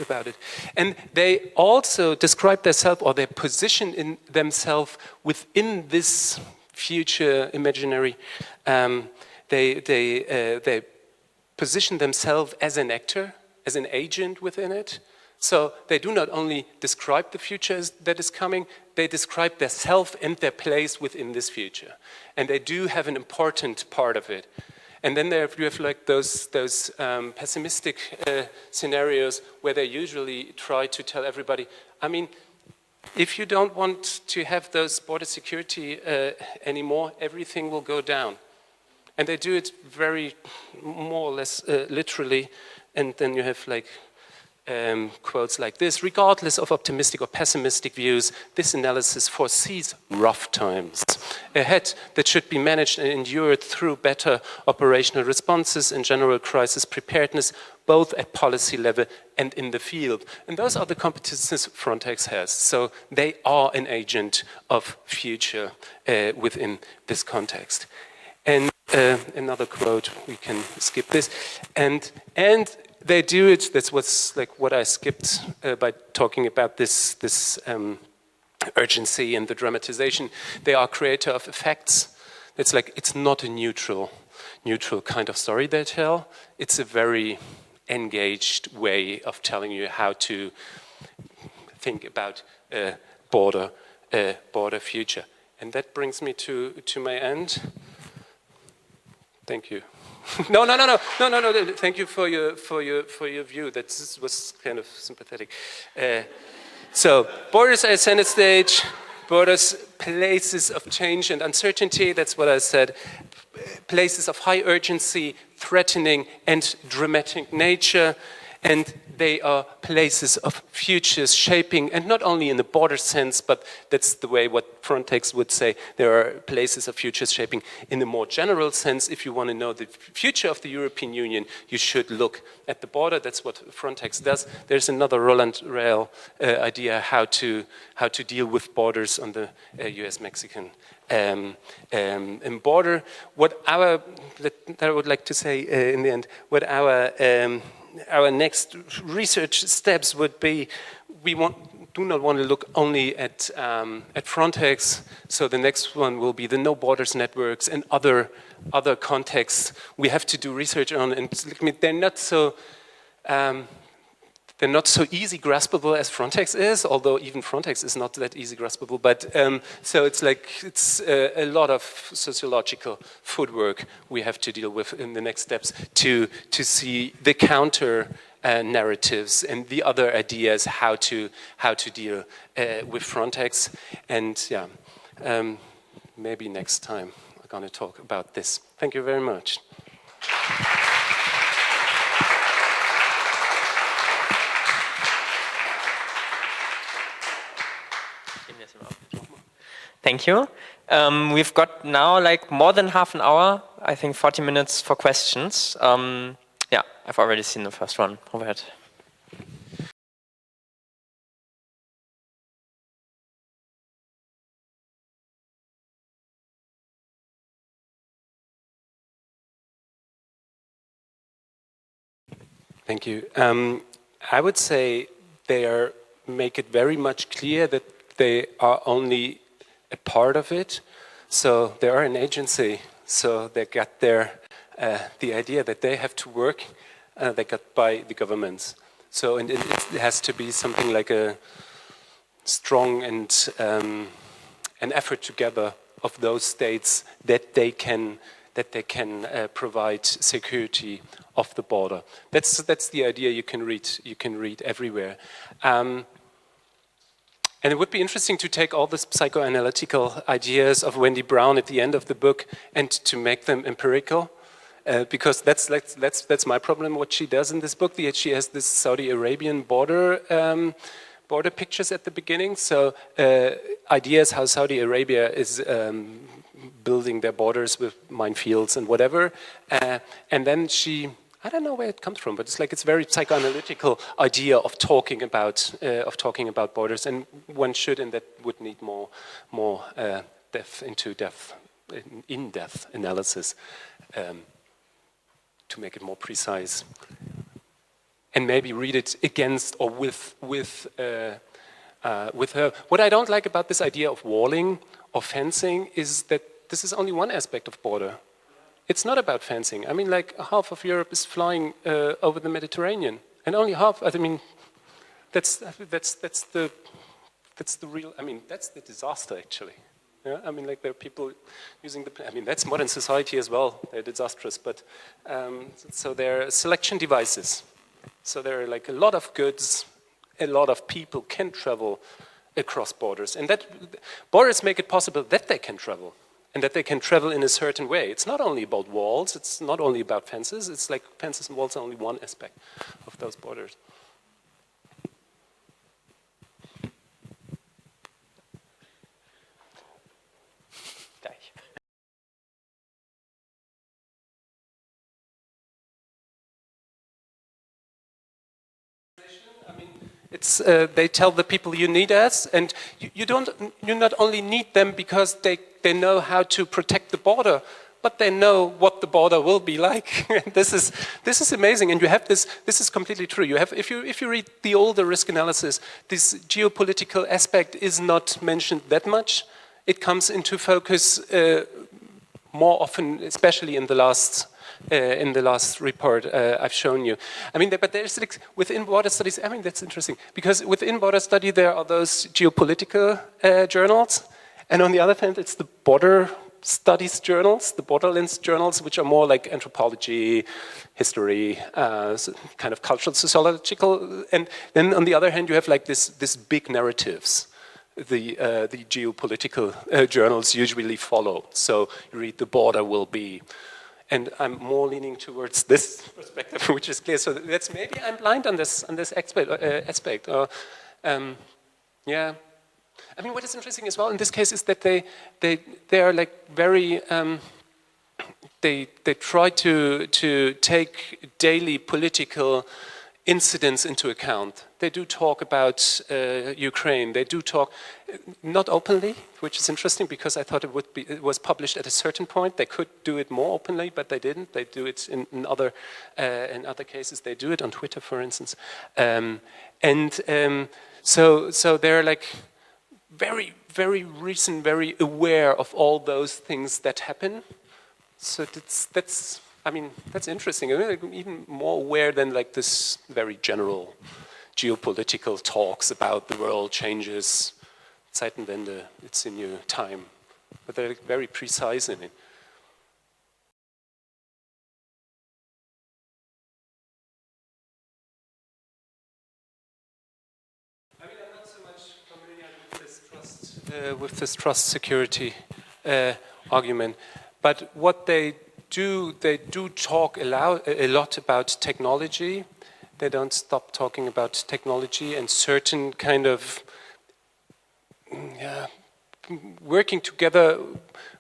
about it. And they also describe themselves, or they position themselves within this future imaginary. They position themselves as an actor, as an agent within it. So they do not only describe the future that is coming, they describe their self and their place within this future. And they do have an important part of it. And then you have like those pessimistic scenarios where they usually try to tell everybody, I mean, if you don't want to have those border security anymore, everything will go down. And they do it very more or less literally. And then you have like quotes like this: regardless of optimistic or pessimistic views, this analysis foresees rough times ahead that should be managed and endured through better operational responses and general crisis preparedness, both at policy level and in the field. And those are the competences Frontex has. So they are an agent of future within this context. And another quote, we can skip this, and they do it. That's what's like what I skipped by talking about this urgency and the dramatization. They are creator of effects. It's like it's not a neutral kind of story they tell. It's a very engaged way of telling you how to think about border future. And that brings me to my end. Thank you. No. Thank you for your view. That was kind of sympathetic. So borders are a center stage. Borders, places of change and uncertainty. That's what I said. places of high urgency, threatening and dramatic nature, and they are places of futures shaping, and not only in the border sense, but that's the way what Frontex would say, there are places of futures shaping in the more general sense. If you want to know the future of the European Union, you should look at the border. That's what Frontex does. There's another Roland Rail idea how to deal with borders on the US-Mexican border. What I would like to say in the end, what our next research steps would be, we do not want to look only at Frontex, so the next one will be the no borders networks and other contexts we have to do research on, and I mean, they're not so easy graspable as Frontex is, although even Frontex is not that easy graspable, but so it's like, it's a lot of sociological footwork we have to deal with in the next steps to see the counter narratives and the other ideas how to deal with Frontex. And yeah, maybe next time I'm going to talk about this. Thank you very much. Thank you. We've got now like more than half an hour, I think 40 minutes for questions. Yeah, I've already seen the first one. Over ahead. Thank you. I would say make it very much clear that they are only a part of it. So they are an agency. So they got the idea that they have to work. They got by the governments. So and it has to be something like a strong and an effort together of those states that they can provide security of the border. That's the idea you can read everywhere. And it would be interesting to take all the psychoanalytical ideas of Wendy Brown at the end of the book and to make them empirical, because that's my problem. What she does in this book, she has this Saudi Arabian border pictures at the beginning. So ideas how Saudi Arabia is building their borders with minefields and whatever, and then I don't know where it comes from, but it's very psychoanalytical idea of talking about borders, and one should, and that would need more in-depth analysis to make it more precise, and maybe read it against or with her. What I don't like about this idea of walling or fencing is that this is only one aspect of border. It's not about fencing. I mean, like half of Europe is flying over the Mediterranean, and only half. I mean, that's the real. I mean, that's the disaster actually. Yeah. I mean, like there are people using the. I mean, that's modern society as well. They're disastrous, but so they're selection devices. So there are like a lot of goods, a lot of people can travel across borders, and that borders make it possible that they can travel. And that they can travel in a certain way. It's not only about walls, it's not only about fences, it's like fences and walls are only one aspect of those borders. They tell the people you need us, and you not only need them because they know how to protect the border, but they know what the border will be like. This is amazing, and you have this is completely true. You have if you read the older risk analysis, this geopolitical aspect is not mentioned that much. It comes into focus more often, especially in the last report I've shown you. I mean, but there's like, within border studies, I mean, that's interesting, because within border study there are those geopolitical journals, and on the other hand, it's the border studies journals, the borderlands journals, which are more like anthropology, history, kind of cultural sociological, and then on the other hand, you have like this big narratives. the geopolitical journals usually follow. So you read the border will be, and I'm more leaning towards this perspective, which is clear. So that's maybe I'm blind on this aspect. Yeah, I mean, what is interesting as well in this case is that they are like very. They try to take daily political incidents into account. They do talk about Ukraine. They do talk, not openly, which is interesting because I thought it was published at a certain point. They could do it more openly, but they didn't. They do it in other cases. They do it on Twitter, for instance, so they're like very, very recent, very aware of all those things that happen. So that's interesting. I'm even more aware than like this very general geopolitical talks about the world changes, Zeitenwende, it's a new time. But they're very precise in it. I mean, I'm not so much familiar with this trust security argument. But what they do talk a lot about technology. They don't stop talking about technology and certain kind of working together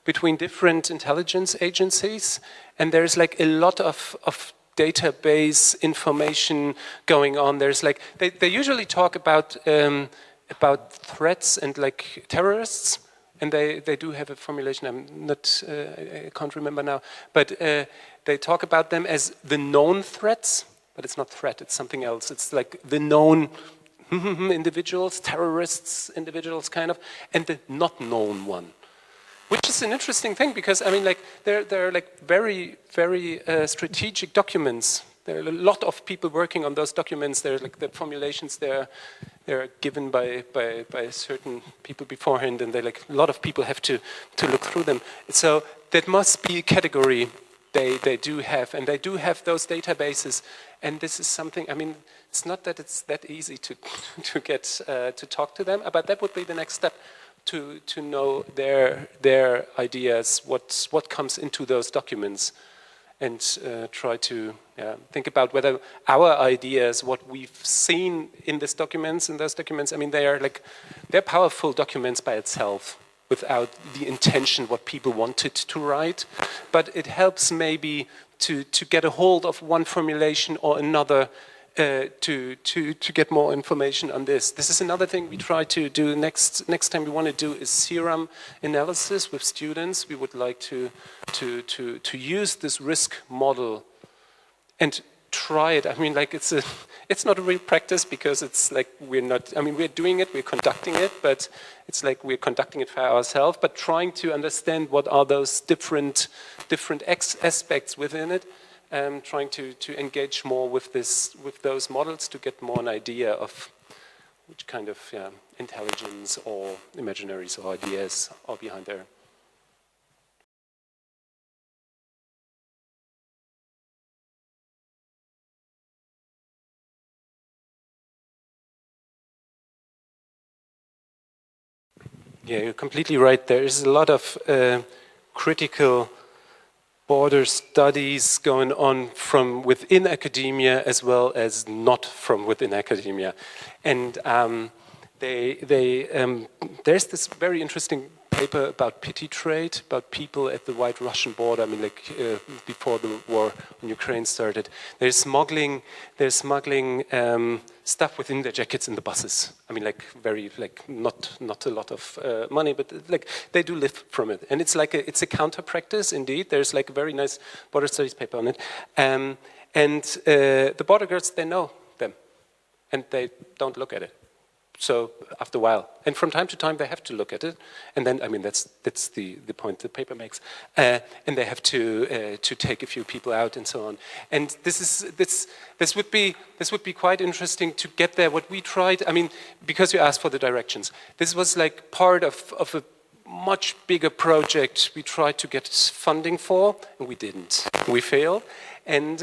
between different intelligence agencies. And there's like a lot of database information going on. There's like they usually talk about threats and like terrorists. And they do have a formulation, I can't remember now, but they talk about them as the known threats, but it's not threat, it's something else. It's like the known individuals, terrorists, individuals kind of, and the not known one. Which is an interesting thing because, I mean, like, they're like very, very strategic documents. There are a lot of people working on those documents. They're like the formulations they're given by certain people beforehand, and a lot of people have to look through them. So that must be a category they do have, and they do have those databases. And this is something. I mean, it's not that it's that easy to get to talk to them, but that would be the next step to know their ideas, what comes into those documents. And try to think about whether our ideas, what we've seen in those documents, I mean, they're powerful documents by itself, without the intention what people wanted to write. But it helps maybe to get a hold of one formulation or another to get more information on this. This is another thing we try to do next time we want to do is serum analysis with students. We would like to use this risk model and try it. I mean, like it's not a real practice because it's like we're doing it, we're conducting it, but it's like we're conducting it for ourselves, but trying to understand what are those different aspects within it. Trying to engage more with those models to get more an idea of which kind of intelligence or imaginaries or ideas are behind there. Yeah, you're completely right. There is a lot of critical border studies going on from within academia as well as not from within academia. And there's this very interesting paper about pity trade, about people at the White Russian border. I mean, like before the war in Ukraine started. They're smuggling stuff within their jackets in the buses. I mean, like very, like not a lot of money, but like they do live from it. And it's like it's a counter practice indeed. There's like a very nice border studies paper on it. And the border guards, they know them, and they don't look at it. So after a while, and from time to time, they have to look at it, and then I mean that's the point the paper makes, and they have to take a few people out and so on. And this would be quite interesting to get there. What we tried, I mean, because you asked for the directions, this was like part of a much bigger project we tried to get funding for, and we didn't. We failed. And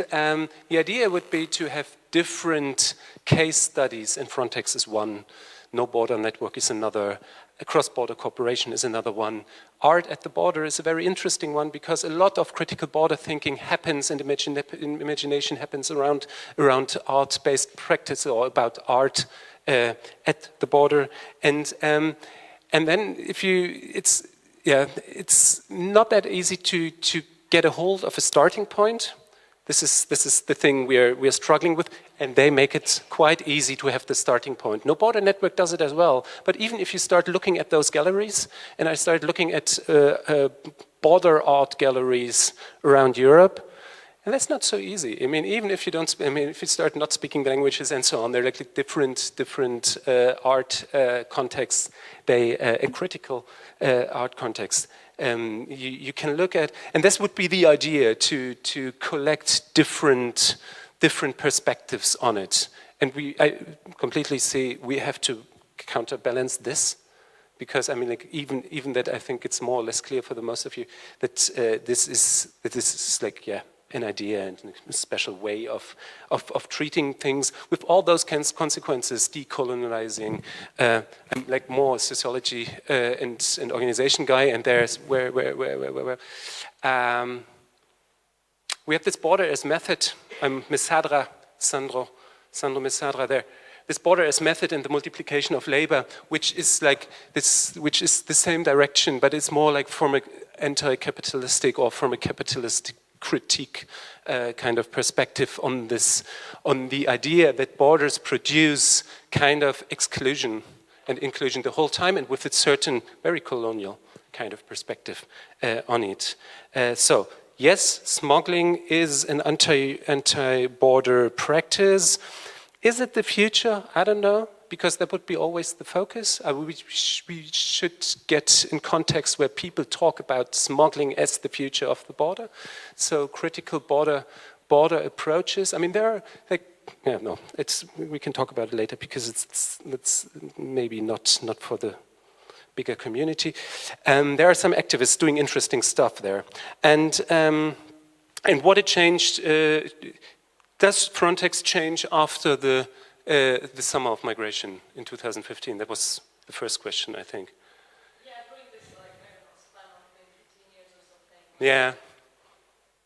the idea would be to have different case studies, and Frontex is one No border network is another. A cross-border cooperation is another one. Art at the border is a very interesting one because a lot of critical border thinking happens and imagination happens around art-based practice or about art at the border. And then it's not that easy to get a hold of a starting point. This is the thing we're struggling with, and they make it quite easy to have the starting point. No border network does it as well, but even if you start looking at those galleries, and I started looking at border art galleries around Europe, and that's not so easy. I mean, even if you don't, if you start not speaking languages and so on, they're like different art contexts. A critical art context. You can look at, and this would be the idea, to collect different perspectives on it. And I completely see we have to counterbalance this, because I mean, like even that, I think it's more or less clear for the most of you that this is like, yeah, an idea and a special way of treating things with all those consequences, decolonizing. I'm like more sociology and organization guy, and there's where we have this border as method. I'm Mesadra, Sandro Mesadra there. This border as method in the multiplication of labor, which is like this, which is the same direction, but it's more like from an anti-capitalistic or from a capitalistic critique kind of perspective on this, on the idea that borders produce kind of exclusion and inclusion the whole time, and with a certain very colonial kind of perspective on it. So yes, smuggling is an anti-border practice. Is it the future? I don't know, because that would be always the focus. We should get in context where people talk about smuggling as the future of the border. So critical border approaches. I mean, there are like, yeah, no, we can talk about it later because it's maybe not for the bigger community. There are some activists doing interesting stuff there, and what it changed. Does Frontex change after the summer of migration in 2015? That was the first question, I think. Yeah, during this like, I don't know, span of maybe 15 years or something. Yeah.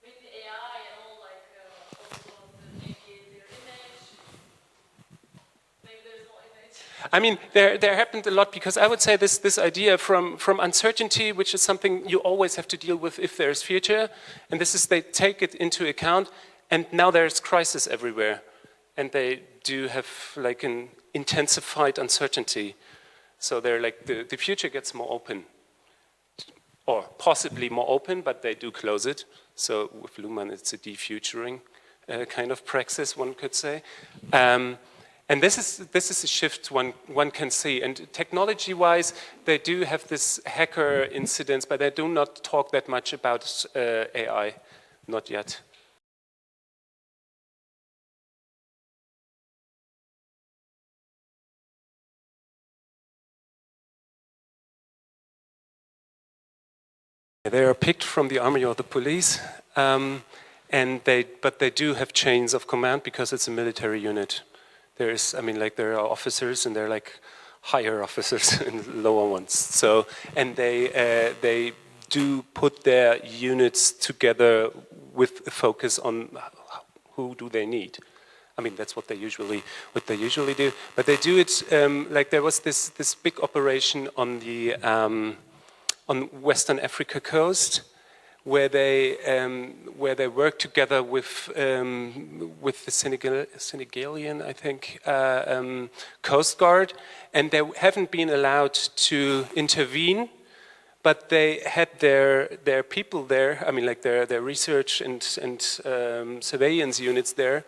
With the AI and all, like also the their image. Maybe there's no image. I mean, there happened a lot, because I would say this idea from uncertainty, which is something you always have to deal with if there's future, and this is they take it into account. And now there's crisis everywhere, and they do have like an intensified uncertainty. So they're like, the future gets more open, or possibly more open, but they do close it. So with Luhmann, it's a defuturing kind of praxis, one could say. And this is a shift one can see. And technology-wise, they do have this hacker incidents, but they do not talk that much about AI, not yet. They are picked from the army or the police, but they do have chains of command because it's a military unit. There is, I mean, like there are officers, and they're like higher officers and lower ones. So, and they do put their units together with a focus on who do they need. I mean, that's what they usually do. But they do it like there was this big operation on the on Western Africa coast, where they work together with the Senegalian, I think, Coast Guard, and they haven't been allowed to intervene, but they had their people there. I mean, like their research and surveillance units there,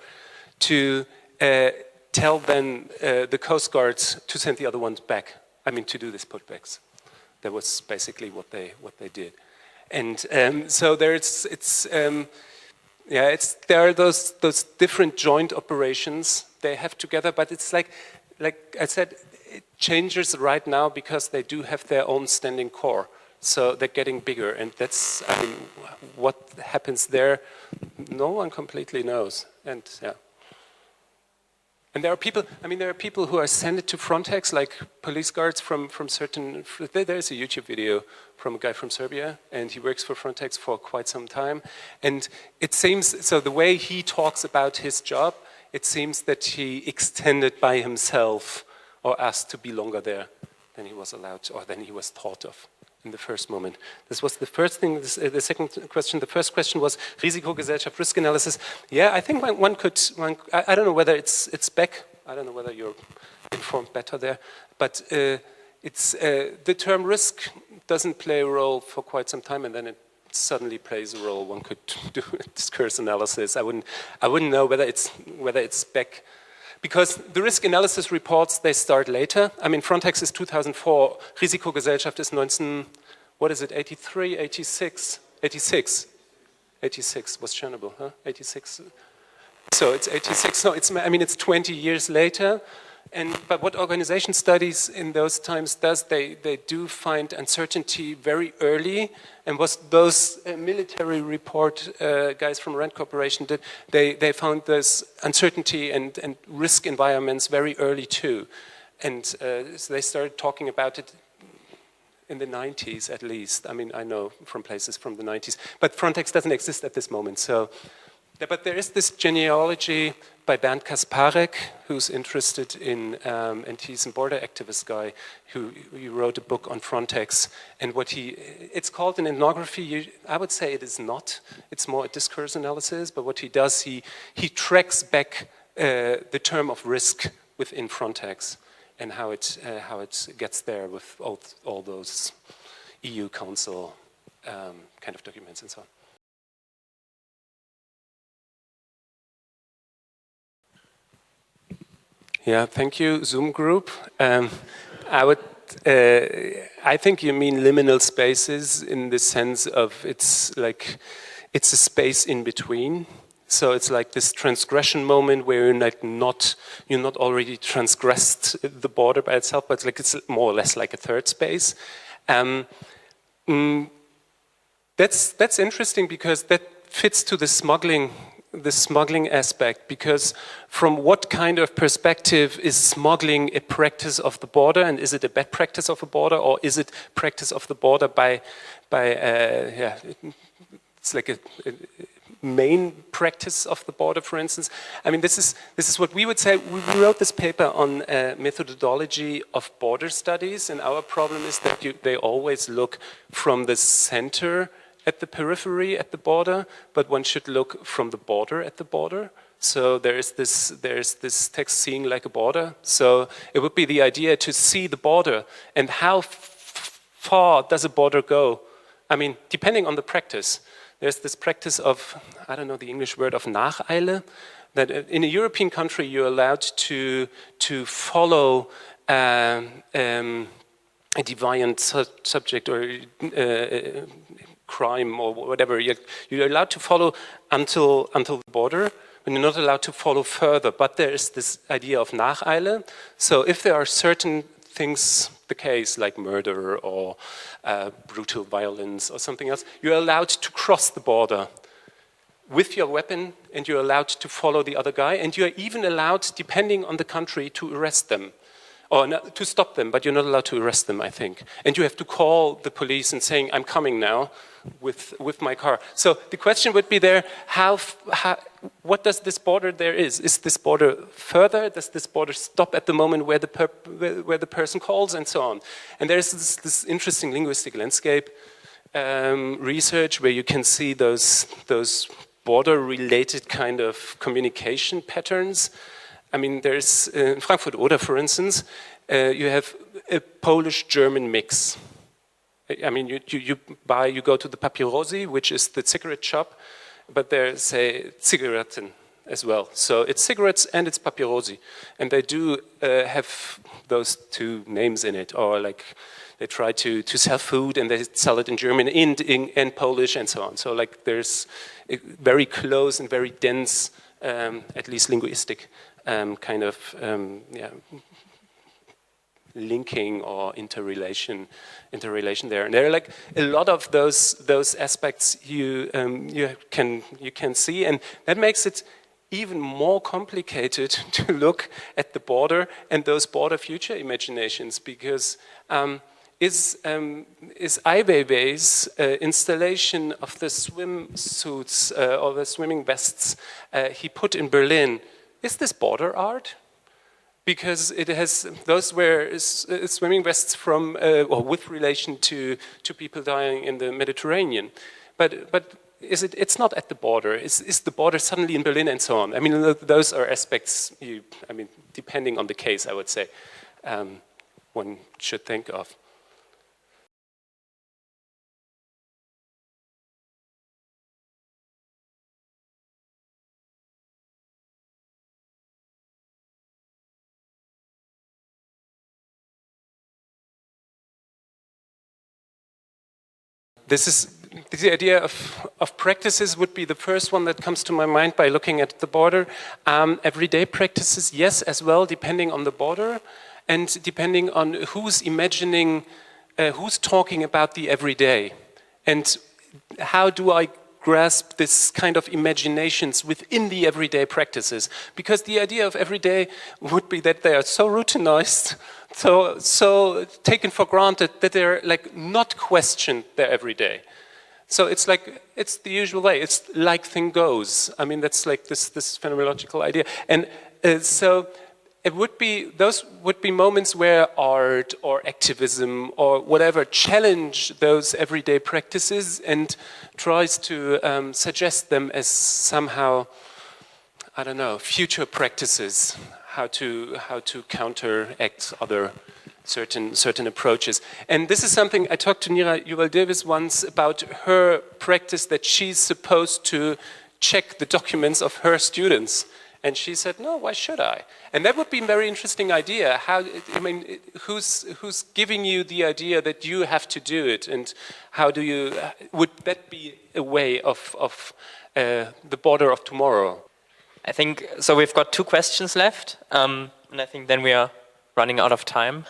to tell then the Coast Guards to send the other ones back. I mean, to do these putbacks. That was basically what they did, and so there are those different joint operations they have together, but it's like I said, it changes right now because they do have their own standing core, so they're getting bigger, and that's, I mean, what happens there, no one completely knows, and yeah. And there are people, I mean, there are people who are sent to Frontex, like police guards from certain, there's a YouTube video from a guy from Serbia, and he works for Frontex for quite some time. And it seems, so the way he talks about his job, it seems that he extended by himself or asked to be longer there than he was allowed, or than he was thought of in the first moment. This was the first thing. The second question, the first question was Risikogesellschaft, risk analysis. Yeah, I think one could, I don't know whether it's back. I don't know whether you're informed better there. But it's the term risk doesn't play a role for quite some time, and then it suddenly plays a role. One could do discourse analysis. I wouldn't know whether it's back. Because the risk analysis reports, they start later. I mean, Frontex is 2004, Risikogesellschaft is 83, 86? 86. 86 was Chernobyl, huh? 86. So it's 86, no, it's 20 years later. But what organization studies in those times does, they do find uncertainty very early, and was those military report guys from Rand Corporation did, they found this uncertainty and risk environments very early too. And so they started talking about it in the 90s at least. I mean, I know from places from the 90s, but Frontex doesn't exist at this moment. So, but there is this genealogy by Bernd Kasparek, who's interested in, and he's a border activist guy, who wrote a book on Frontex, and it's called an ethnography. I would say it is not. It's more a discourse analysis, but what he does, he tracks back the term of risk within Frontex, and how it gets there with all those EU Council kind of documents and so on. Yeah, thank you, Zoom group. I think you mean liminal spaces in the sense of it's a space in between. So it's like this transgression moment where you're not already transgressed the border by itself, but it's more or less like a third space. That's interesting because that fits to the smuggling aspect, because from what kind of perspective is smuggling a practice of the border, and is it a bad practice of the border, or is it practice of the border it's like a main practice of the border, for instance. I mean, this is what we would say. We wrote this paper on methodology of border studies, and our problem is that they always look from the center at the periphery at the border, but one should look from the border at the border. So there's this text seeing like a border. So it would be the idea to see the border, and how far does a border go? I mean, depending on the practice. There's this practice of, I don't know the English word, of Nacheile, that in a European country you're allowed to follow a deviant subject or crime or whatever. You're allowed to follow until the border, and you're not allowed to follow further. But there is this idea of Nacheile. So if there are certain things the case, like murder or brutal violence or something else, you're allowed to cross the border with your weapon, and you're allowed to follow the other guy, and you're even allowed, depending on the country, to arrest them. Or to stop them, but you're not allowed to arrest them, I think. And you have to call the police and saying, I'm coming now with my car. So the question would be there, what does this border there is? Is this border further? Does this border stop at the moment where the person calls, and so on? And there's this interesting linguistic landscape research where you can see those border-related kind of communication patterns. I mean, there's, in Frankfurt Oder, for instance, you have a Polish-German mix. I mean, you go to the Papierosi, which is the cigarette shop, but there's a Zigaretten as well. So it's cigarettes and it's Papierosi. And they do have those two names in it, or like they try to sell food and they sell it in German and Polish and so on. So like there's a very close and very dense, at least linguistic, kind of linking or interrelation there, and there are like a lot of those aspects you can see, and that makes it even more complicated to look at the border and those border future imaginations, because is Ai Weiwei's installation of the swimsuits or the swimming vests he put in Berlin, is this border art? Because it has, those were swimming vests from, or with relation to people dying in the Mediterranean. But it's not at the border. Is the border suddenly in Berlin and so on? I mean, those are aspects, I mean, depending on the case, I would say, one should think of. This is the idea of practices would be the first one that comes to my mind by looking at the border. Everyday practices, yes, as well, depending on the border and depending on who's imagining, who's talking about the everyday. And how do I grasp this kind of imaginations within the everyday practices? Because the idea of everyday would be that they are so routinized, so taken for granted that they're like not questioned their everyday. So it's like, it's the usual way. It's like thing goes. I mean, that's like this phenomenological idea. And so it would be, those would be moments where art or activism or whatever challenge those everyday practices and tries to suggest them as somehow, I don't know, future practices, how to counteract other certain approaches. And this is something I talked to Nira Yuval-Davis once about her practice that she's supposed to check the documents of her students. And she said, no, why should I? And that would be a very interesting idea. How, I mean, who's giving you the idea that you have to do it? And how do you, would that be a way of the border of tomorrow? I think, so we've got 2 questions left, and I think then we are running out of time.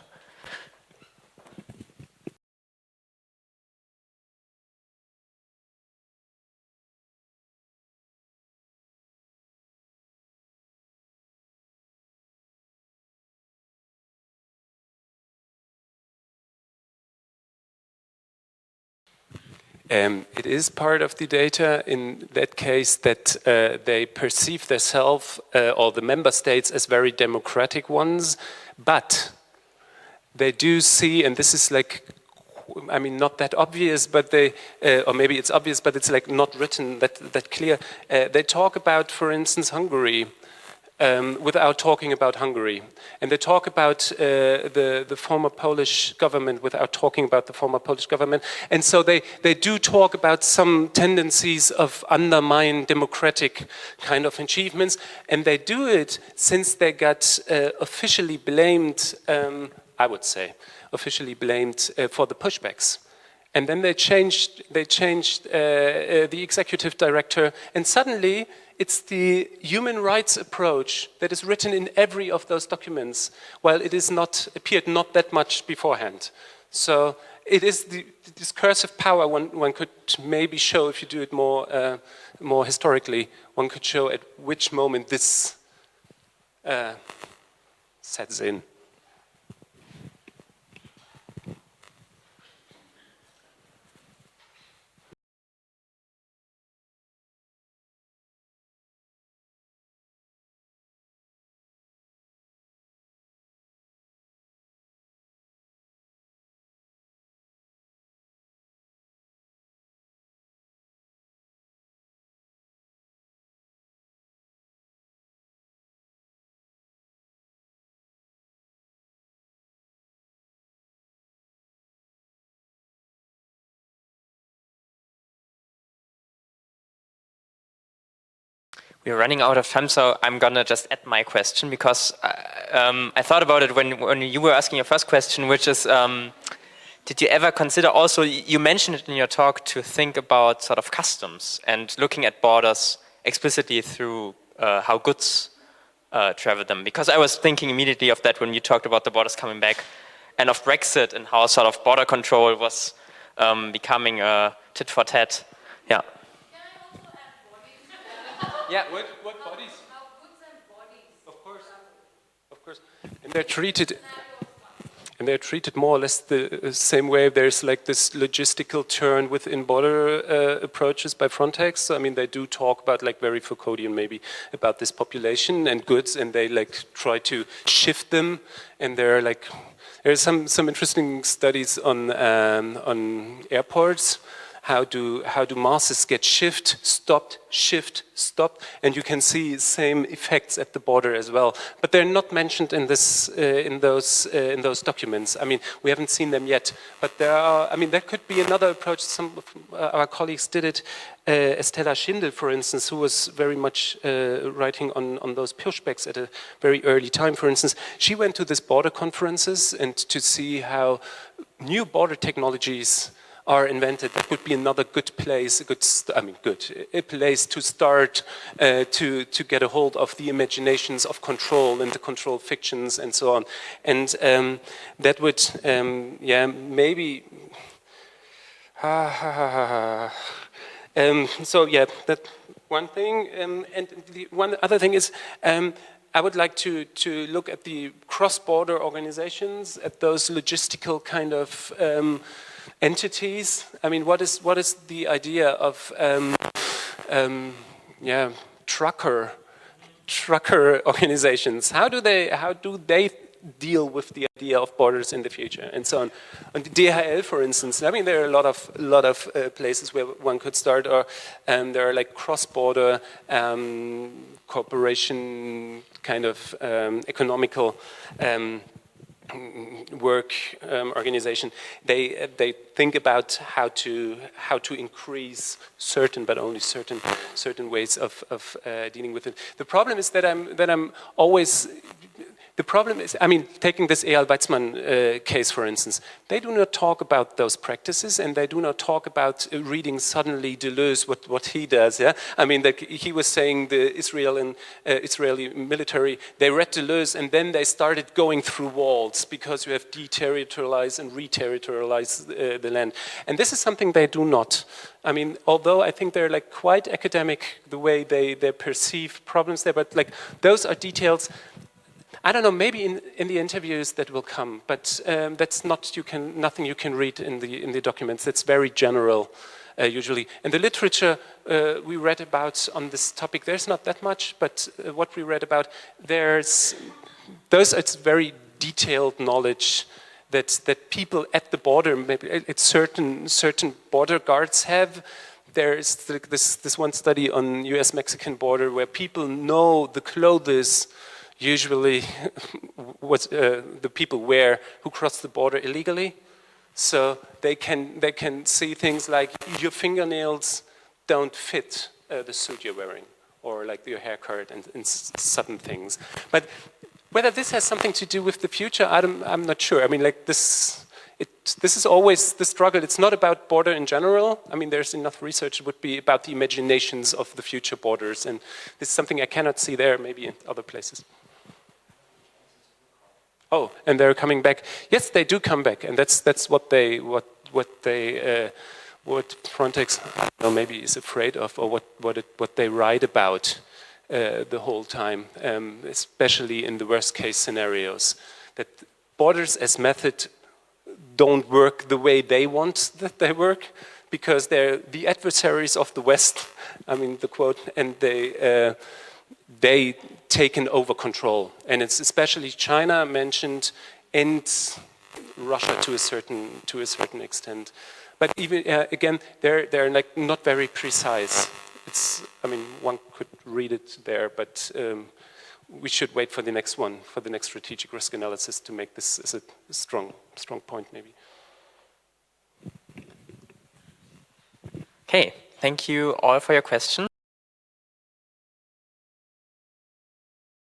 It is part of the data in that case that they perceive themselves or the member states as very democratic ones, but they do see, and this is like, I mean, not that obvious, but they, or maybe it's obvious, but it's like not written that clear. They talk about, for instance, Hungary, without talking about Hungary. And they talk about the former Polish government without talking about the former Polish government. And so they do talk about some tendencies of undermine democratic kind of achievements. And they do it since they got officially blamed, I would say, officially blamed for the pushbacks. And then they changed the executive director, and suddenly it's the human rights approach that is written in every of those documents, while it is not appeared not that much beforehand. So it is the discursive power one could maybe show, if you do it more historically, one could show at which moment this sets in. We're running out of time, so I'm gonna just add my question, because I thought about it when you were asking your first question, which is, did you ever consider also, you mentioned it in your talk, to think about sort of customs and looking at borders explicitly through how goods travel them? Because I was thinking immediately of that when you talked about the borders coming back, and of Brexit and how sort of border control was becoming a tit for tat. Yeah. Yeah, what bodies? course. And they're treated. And they're treated more or less the same way. There's like this logistical turn within border approaches by Frontex. So, I mean, they do talk about like very Foucauldian maybe about this population and goods, and they like try to shift them. And there are like there's some interesting studies on airports. How do masses get shift, stopped, and you can see same effects at the border as well. But they're not mentioned in this in those documents. I mean, we haven't seen them yet. But there are. I mean, that could be another approach. Some of our colleagues did it. Estella Schindel, for instance, who was very much writing on those pushbacks at a very early time. For instance, she went to these border conferences and to see how new border technologies are invented. That would be another good place, a place to start to get a hold of the imaginations of control and the control fictions and so on. And that would, maybe. So yeah, that one thing. And the one other thing is. I would like to look at the cross-border organizations, at those logistical kind of entities. I mean, what is the idea of trucker organizations? How do they deal with the idea of borders in the future and so on? And DHL, for instance, I mean, there are a lot of places where one could start, or there are like cross-border cooperation kind of economical work organization. They think about how to increase certain, but only certain ways of dealing with it. The problem is that I'm always. The problem is, I mean, taking this Eyal Weizmann case, for instance, they do not talk about those practices, and they do not talk about reading suddenly Deleuze, what he does. Yeah, I mean, he was saying the Israeli military, they read Deleuze, and then they started going through walls because you have deterritorialized and reterritorialized the land. And this is something they do not. I mean, although I think they're like quite academic the way they perceive problems there, but like those are details. I don't know, maybe in the interviews that will come, but that's nothing you can read in the documents. That's very general, usually. And the literature we read about on this topic, there's not that much, but what we read about, it's very detailed knowledge that people at the border, maybe it's certain border guards have. There's this one study on U.S.-Mexican border where people know the clothes usually what the people wear who cross the border illegally. So they can see things like your fingernails don't fit the suit you're wearing, or like your haircut and certain things. But whether this has something to do with the future, I'm not sure. I mean, like this is always the struggle. It's not about border in general. I mean, there's enough research. It would be about the imaginations of the future borders, and this is something I cannot see there, maybe in other places. Oh, and they're coming back. Yes, they do come back, and that's what Frontex, I don't know, maybe is afraid of, or what they write about the whole time, especially in the worst case scenarios, that borders as method don't work the way they want that they work, because they're the adversaries of the West. I mean, the quote, and they taken over control, and it's especially China mentioned, and Russia to a certain extent. But even again, they're like not very precise. I mean, one could read it there, but we should wait for the next one, for the next strategic risk analysis, to make this as a strong point, maybe. Okay, thank you all for your questions.